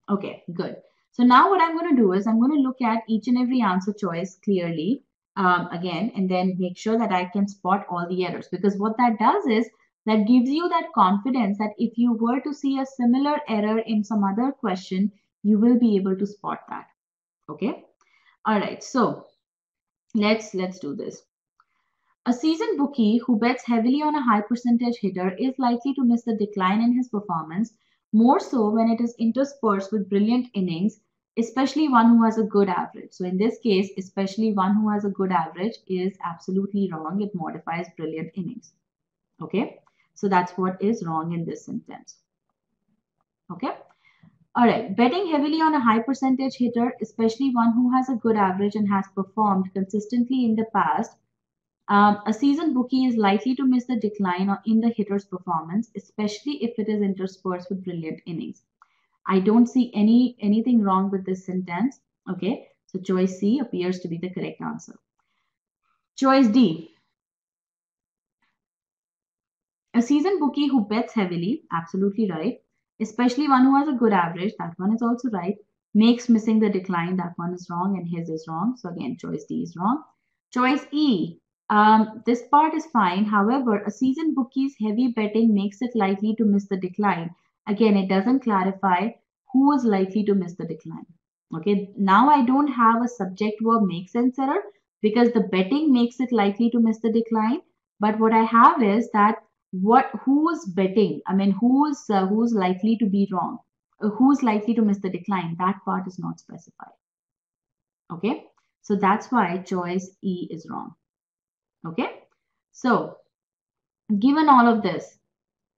Speaker 2: Okay, good. So now what I'm going to do is I'm going to look at each and every answer choice clearly again, and then make sure that I can spot all the errors, because what that does is that gives you that confidence that if you were to see a similar error in some other question, you will be able to spot that. Okay. All right. So let's do this. A seasoned bookie who bets heavily on a high percentage hitter is likely to miss the decline in his performance, more so when it is interspersed with brilliant innings, especially one who has a good average. So in this case, especially one who has a good average is absolutely wrong. It modifies brilliant innings. Okay, so that's what is wrong in this sentence. Okay. All right, betting heavily on a high percentage hitter, especially one who has a good average and has performed consistently in the past. A seasoned bookie is likely to miss the decline in the hitter's performance, especially if it is interspersed with brilliant innings. I don't see anything wrong with this sentence. Okay, So choice C appears to be the correct answer. Choice D. A seasoned bookie who bets heavily, absolutely right. Especially one who has a good average, that one is also right. Makes missing the decline, that one is wrong, and his is wrong. So again, choice D is wrong. Choice E, this part is fine. However, a seasoned bookie's heavy betting makes it likely to miss the decline. Again, it doesn't clarify who is likely to miss the decline. Okay, now I don't have a subject verb make sense error because the betting makes it likely to miss the decline. But what I have is that who's betting, I mean who's likely to be wrong, who's likely to miss the decline, that part is not specified. Okay, so that's why choice E is wrong. Okay, so given all of this,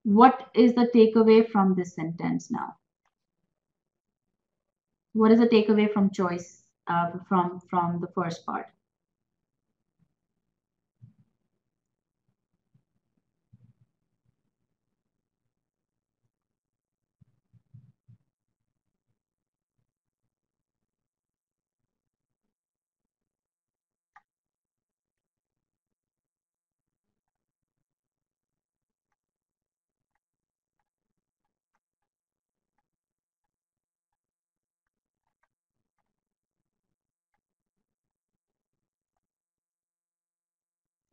Speaker 2: what is the takeaway from this sentence now? What is the takeaway from choice from the first part?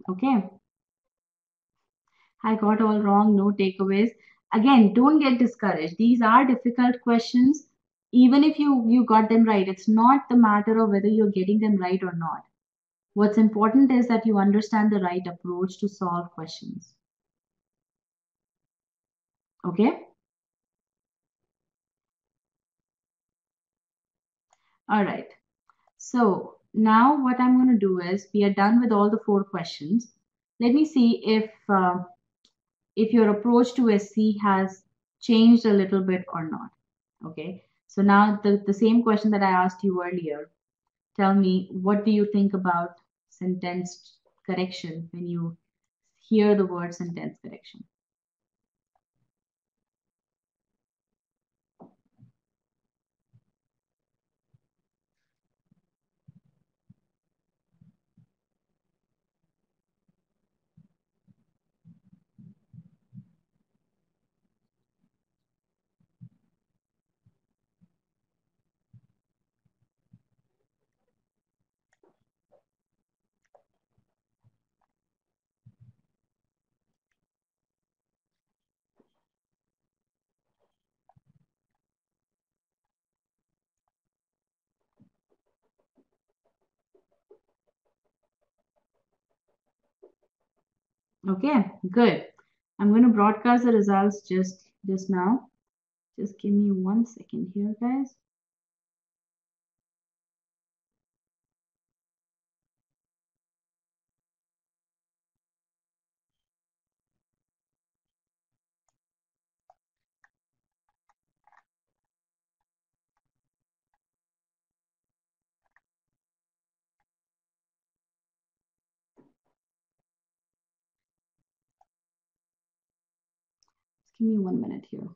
Speaker 2: Okay, I got all wrong, no takeaways. Again, don't get discouraged. These are difficult questions. Even if you got them right, it's not the matter of whether you're getting them right or not. What's important is that you understand the right approach to solve questions. Okay? All right. So now what I'm going to do is we are done with all the 4 questions. Let me see if your approach to SC has changed a little bit or not. Okay. So now the same question that I asked you earlier. Tell me, what do you think about sentence correction when you hear the word sentence correction? Okay, good. I'm going to broadcast the results just now. Just give me 1 second here, guys. Just give me 1 minute here.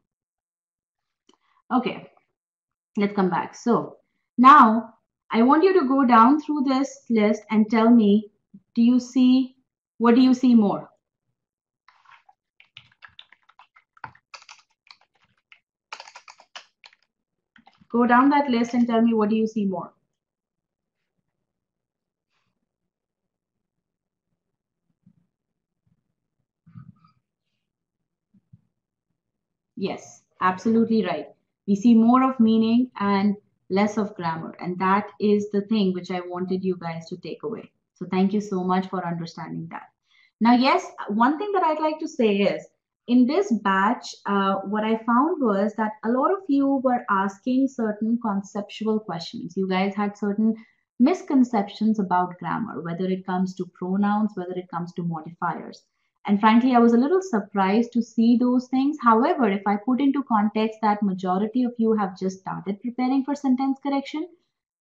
Speaker 2: Okay, let's come back. So now I want you to go down through this list and tell me, what do you see more? Go down that list and tell me, what do you see more? Yes, absolutely right. We see more of meaning and less of grammar. And that is the thing which I wanted you guys to take away. So thank you so much for understanding that. Now, yes, one thing that I'd like to say is in this batch, what I found was that a lot of you were asking certain conceptual questions. You guys had certain misconceptions about grammar, whether it comes to pronouns, whether it comes to modifiers. And frankly, I was a little surprised to see those things. However, if I put into context that majority of you have just started preparing for sentence correction,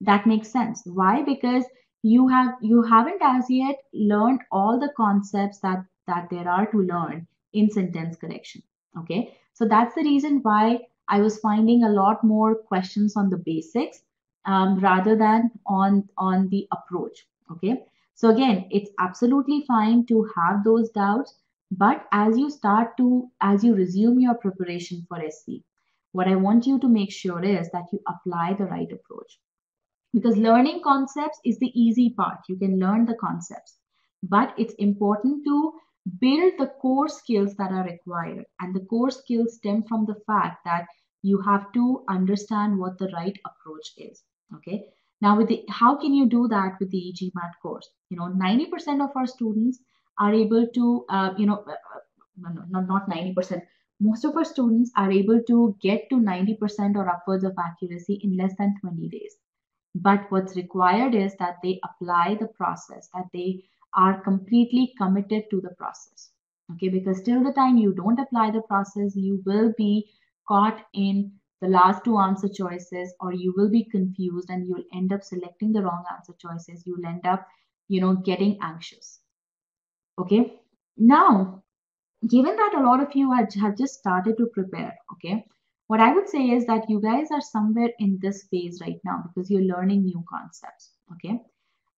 Speaker 2: that makes sense. Why? Because you haven't as yet learned all the concepts that there are to learn in sentence correction. Okay, so that's the reason why I was finding a lot more questions on the basics. rather than on the approach. Okay, so again, it's absolutely fine to have those doubts, but as you resume your preparation for SC, what I want you to make sure is that you apply the right approach, because learning concepts is the easy part. You can learn the concepts, but it's important to build the core skills that are required, and the core skills stem from the fact that you have to understand what the right approach is. Okay, now with the how can you do that with the e-GMAT course? 90% of our students are able to no, not 90%. Most of our students are able to get to 90% or upwards of accuracy in less than 20 days. But what's required is that they apply the process, that they are completely committed to the process. Okay, because till the time you don't apply the process, you will be caught in the last two answer choices, or you will be confused and you'll end up selecting the wrong answer choices. You'll end up, getting anxious. Okay, now given that a lot of you have just started to prepare, okay, what I would say is that you guys are somewhere in this phase right now because you're learning new concepts. Okay,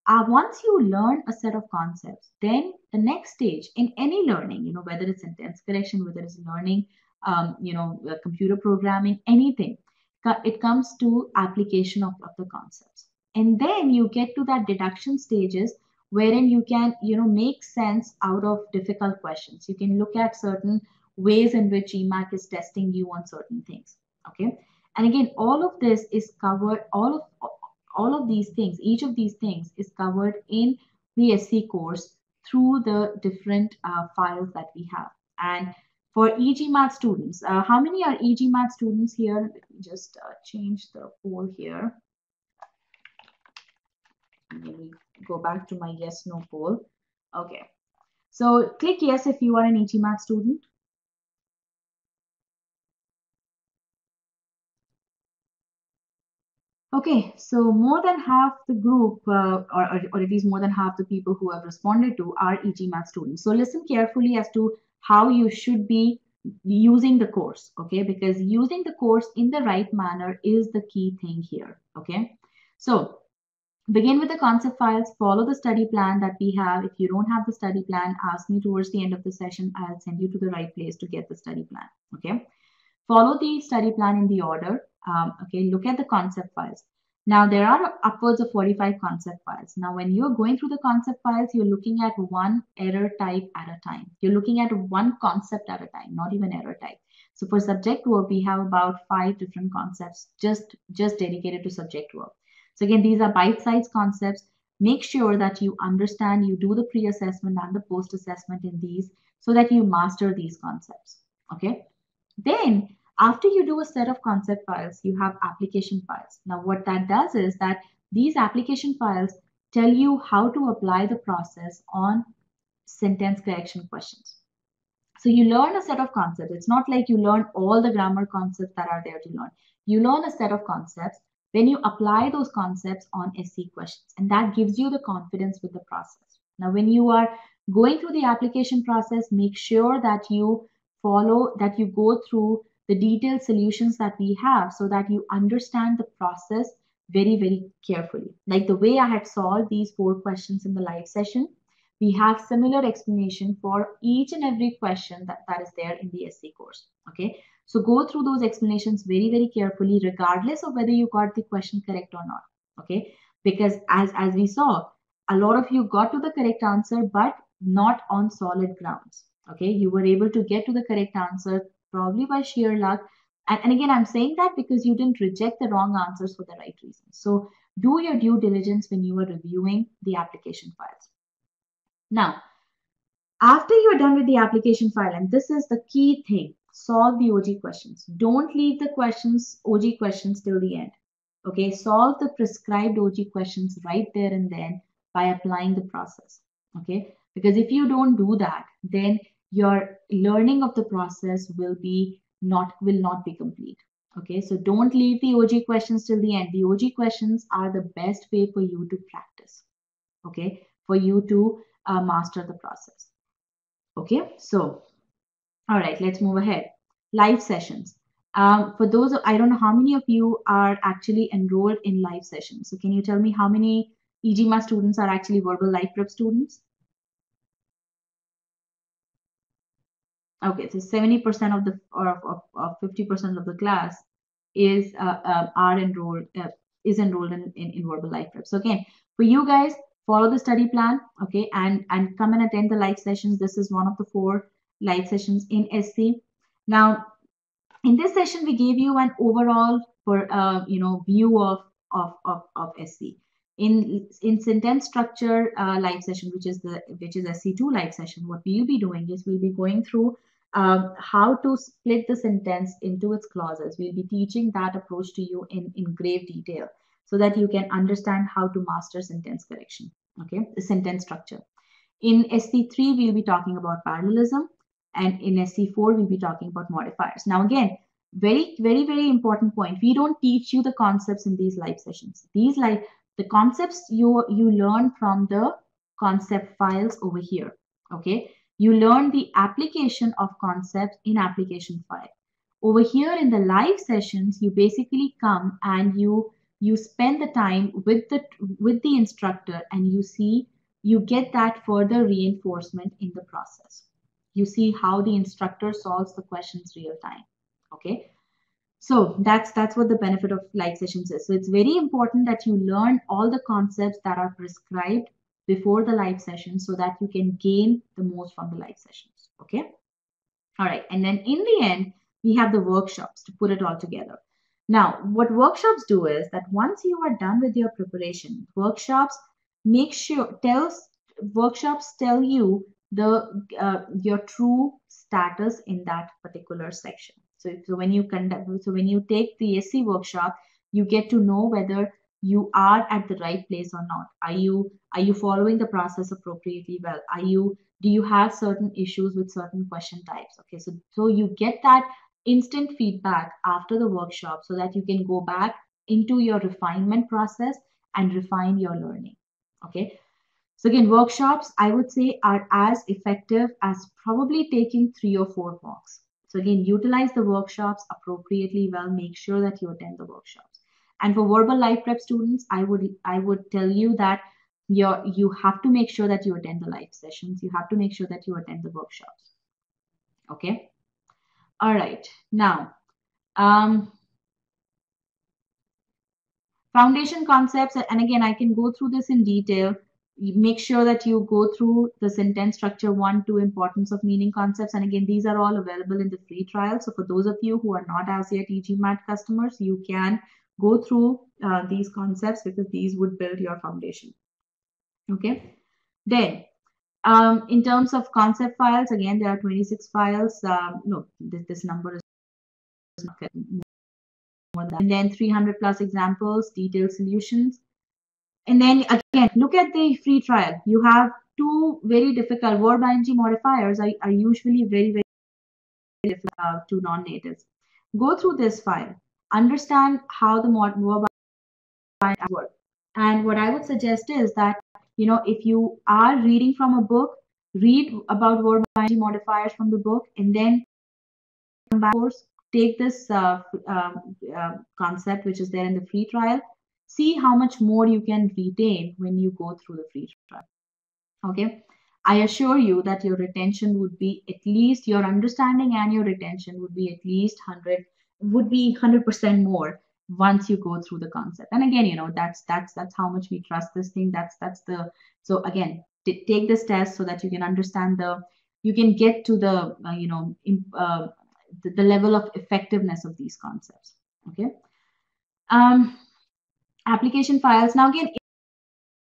Speaker 2: once you learn a set of concepts, then the next stage in any learning, whether it's sentence correction, whether it's learning, computer programming, anything, it comes to application of the concepts. And then you get to that deduction stages wherein you can, make sense out of difficult questions. You can look at certain ways in which GMAT is testing you on certain things. Okay. And again, all of this is covered, all of these things, each of these things is covered in the SC course through the different files that we have. And for e-GMAT students, how many are e-GMAT students here? Let me just change the poll here. Let me go back to my yes, no poll. Okay. So click yes if you are an e-GMAT student. Okay, so more than half the group, or at least more than half the people who have responded to are e-GMAT students. So listen carefully as to how you should be using the course, okay? Because using the course in the right manner is the key thing here, okay? So begin with the concept files, follow the study plan that we have. If you don't have the study plan, ask me towards the end of the session. I'll send you to the right place to get the study plan, okay? Follow the study plan in the order. Okay, look at the concept files. Now, there are upwards of 45 concept files. Now, when you're going through the concept files, you're looking at one error type at a time. You're looking at one concept at a time, not even error type. So for subject verb, we have about 5 different concepts just dedicated to subject verb. So again, these are bite-sized concepts. Make sure that you understand, you do the pre-assessment and the post-assessment in these so that you master these concepts. Okay. Then after you do a set of concept files, you have application files. Now, what that does is that these application files tell you how to apply the process on sentence correction questions. So you learn a set of concepts. It's not like you learn all the grammar concepts that are there to learn. You learn a set of concepts. Then you apply those concepts on SC questions, and that gives you the confidence with the process. Now, when you are going through the application process, make sure that you go through the detailed solutions that we have so that you understand the process very, very carefully. Like the way I had solved these 4 questions in the live session, we have similar explanation for each and every question that is there in the SC course. Okay, so go through those explanations very, very carefully, regardless of whether you got the question correct or not. Okay, because as we saw, a lot of you got to the correct answer, but not on solid grounds. Okay, you were able to get to the correct answer probably by sheer luck. And again, I'm saying that because you didn't reject the wrong answers for the right reasons. So do your due diligence when you are reviewing the application files. Now, after you're done with the application file, and this is the key thing, solve the OG questions. Don't leave the OG questions till the end. Okay, solve the prescribed OG questions right there and then by applying the process. Okay, because if you don't do that, then your learning of the process will not be complete. Okay, so don't leave the OG questions till the end. The OG questions are the best way for you to practice. Okay, for you to master the process. Okay, so all right, let's move ahead. Live sessions. For those, I don't know how many of you are actually enrolled in live sessions. So can you tell me how many e-GMAT students are actually verbal live prep students? Okay, so 70% of the or 50% of the class is enrolled in verbal live prep. So again, for you guys, follow the study plan, okay, and come and attend the live sessions. This is one of the 4 live sessions in SC. Now, in this session, we gave you an overall view of SC. In sentence structure live session, which is SC2 live session, what we'll be doing is we'll be going through how to split the sentence into its clauses. We'll be teaching that approach to you in grave detail so that you can understand how to master sentence correction, okay, the sentence structure. In SC3, we'll be talking about parallelism, and in SC4, we'll be talking about modifiers. Now, again, very, very, very important point. We don't teach you the concepts in these live sessions. The concepts you learn from the concept files over here, okay? You learn the application of concepts in application file. Over here in the live sessions, you basically come and you spend the time with the instructor, and you get that further reinforcement in the process. You see how the instructor solves the questions real time, okay? So that's what the benefit of live sessions is. So it's very important that you learn all the concepts that are prescribed before the live session so that you can gain the most from the live sessions, okay? All right, and then in the end, we have the workshops to put it all together. Now, what workshops do is that once you are done with your preparation, workshops tell you your true status in that particular section. So when you take the SC workshop, you get to know whether you are at the right place or not. Are you following the process appropriately well? Do you have certain issues with certain question types? Okay, so you get that instant feedback after the workshop so that you can go back into your refinement process and refine your learning. Okay. So again, workshops, I would say, are as effective as probably taking 3 or 4 mocks. So again, utilize the workshops appropriately well. Make sure that you attend the workshops. And for verbal live prep students, I would tell you that you have to make sure that you attend the live sessions. You have to make sure that you attend the workshops. Okay. All right. Now, foundation concepts, and again, I can go through this in detail. Make sure that you go through the sentence structure 1, 2, importance of meaning concepts. And again, these are all available in the free trial. So for those of you who are not as yet e-GMAT customers, you can go through these concepts because these would build your foundation. Okay. Then, in terms of concept files, again, there are 26 files. No, this number is not more than that. And then 300 plus examples, detailed solutions. And then again, look at the free trial. You have 2 very difficult verb ing modifiers are usually very, very difficult to non-natives. Go through this file. Understand how the verb ing work. And what I would suggest is that, if you are reading from a book, read about verb ing modifiers from the book, and then take this concept which is there in the free trial. See how much more you can retain when you go through the free trial. Okay. I assure you that your retention would be at least, your understanding and your retention would be at least 100% more once you go through the concept. And again, that's how much we trust this thing. So again, take this test so that you can understand you can get to the the level of effectiveness of these concepts. Okay. Application files. Now again,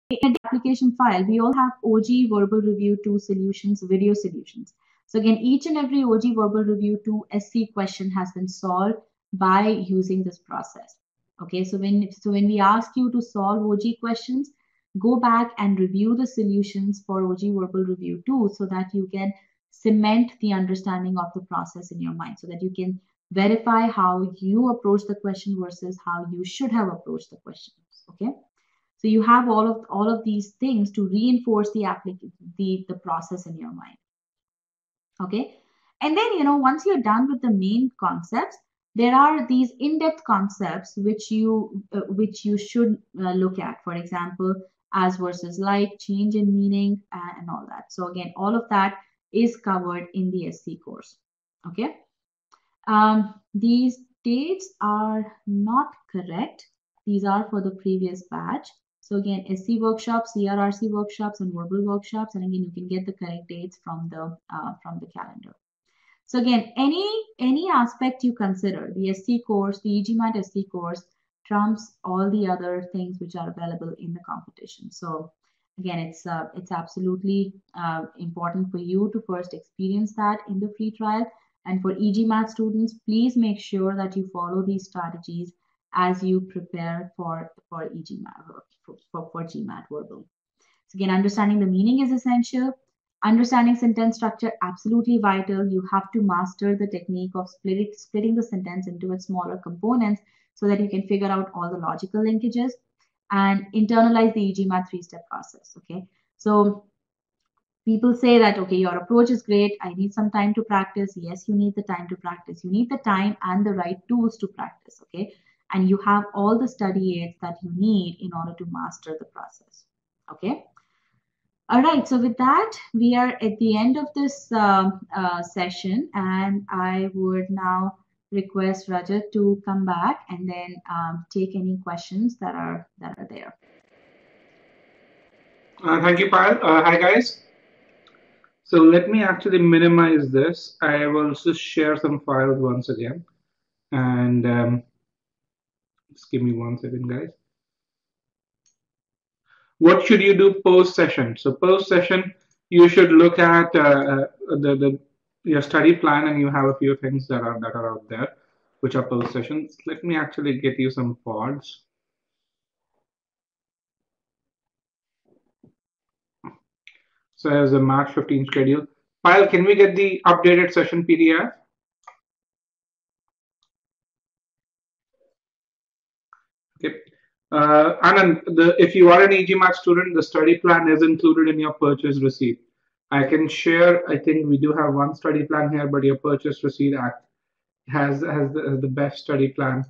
Speaker 2: in the application file, we all have OG Verbal Review 2 solutions, video solutions. So again, each and every OG Verbal Review 2 SC question has been solved by using this process. Okay, so when we ask you to solve OG questions, go back and review the solutions for OG Verbal Review 2 so that you can cement the understanding of the process in your mind, so that you can verify how you approach the question versus how you should have approached the questions. Okay. So you have all of these things to reinforce the process in your mind. Okay. And then, once you're done with the main concepts, there are these in-depth concepts which you should look at. For example, as versus like, change in meaning, and all that. So again, all of that is covered in the SC course. Okay. These dates are not correct. These are for the previous batch. So again, SC workshops, CRRC workshops, and verbal workshops. And again, you can get the correct dates from the calendar. So again, any aspect you consider, the SC course, the e-GMAT SC course trumps all the other things which are available in the competition. So again, it's absolutely important for you to first experience that in the free trial. And for e-GMAT students, please make sure that you follow these strategies as you prepare for e-GMAT for GMAT verbal. So again, understanding the meaning is essential. Understanding sentence structure, absolutely vital. You have to master the technique of splitting the sentence into its smaller components so that you can figure out all the logical linkages and internalize the e-GMAT three-step process. Okay, so people say that, okay, your approach is great. I need some time to practice. Yes, you need the time to practice. You need the time and the right tools to practice. Okay, and you have all the study aids that you need in order to master the process. Okay. All right, so with that, we are at the end of this session, and I would now request Rajat to come back and then take any questions that are there.
Speaker 1: Thank you, Payal. Hi, guys. So let me actually minimize this. I will just share some files once again. And just give me 1 second, guys. What should you do post session? So post session, you should look at your study plan, and you have a few things that are out there, which are post sessions. Let me actually get you some pods. So there's a March 15 schedule. Pyle, can we get the updated session PDF? Okay. Anand, if you are an e-GMAT student, the study plan is included in your purchase receipt. I can share, I think we do have one study plan here, but your purchase receipt has the best study plan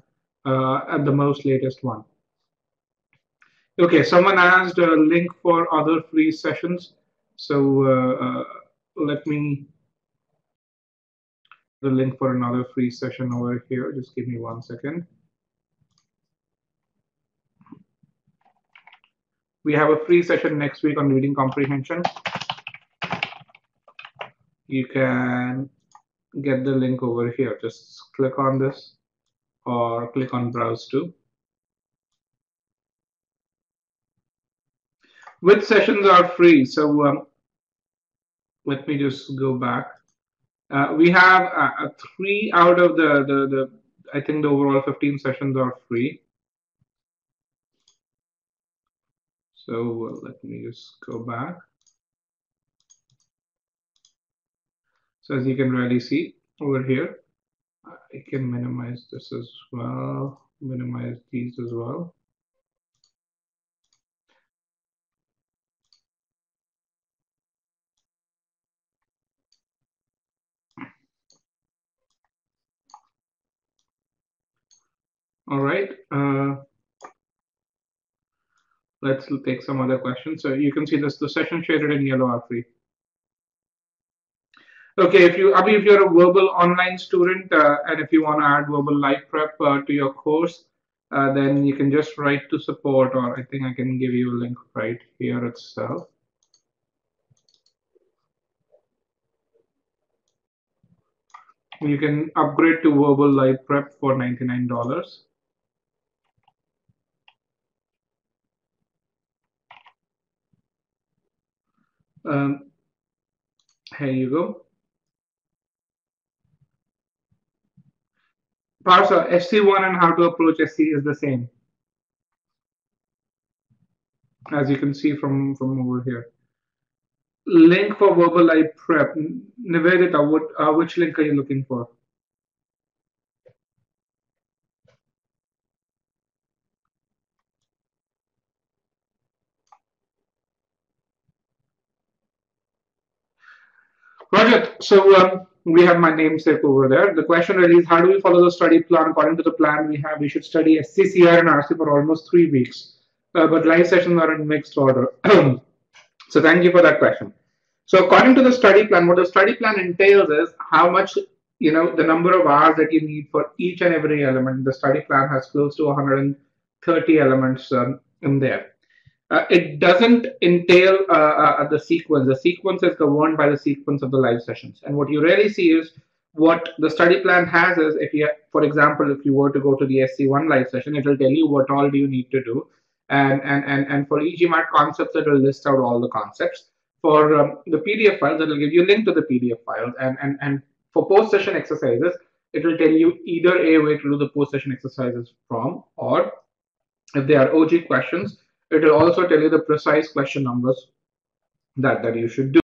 Speaker 1: at the most latest one. Okay, someone asked a link for other free sessions. So let me the link for another free session over here. Just give me 1 second. We have a free session next week on reading comprehension. You can get the link over here. Just click on this or click on browse to. Which sessions are free? So let me just go back. We have 3 out of the I think the overall 15 sessions are free. So let me just go back. So as you can really see over here, I can minimize this as well, minimize these as well. All right. Let's take some other questions. So you can see this, the session shaded in yellow are free. Okay, if you're a verbal online student and if you want to add verbal live prep to your course, then you can just write to support, or I think I can give you a link right here itself. You can upgrade to verbal live prep for $99. Here you go. Parsa, SC1 and how to approach SC is the same, as you can see from over here. Link for verbal live prep. Nivedita, which link are you looking for? Rajat, so we have my namesake over there. The question really is, how do we follow the study plan? According to the plan we have, we should study SCCR and RC for almost 3 weeks. But live sessions are in mixed order. So thank you for that question. So according to the study plan, what the study plan entails is how much, the number of hours that you need for each and every element. The study plan has close to 130 elements in there. It doesn't entail the sequence. The sequence is governed by the sequence of the live sessions. And what you really see is what the study plan has is, if you, for example, if you were to go to the SC1 live session, it will tell you what all do you need to do. And for e-GMAT concepts, it will list out all the concepts. For the PDF files, it will give you a link to the PDF files. And for post-session exercises, it will tell you either a way to do the post-session exercises from, or if they are OG questions, it will also tell you the precise question numbers that you should do.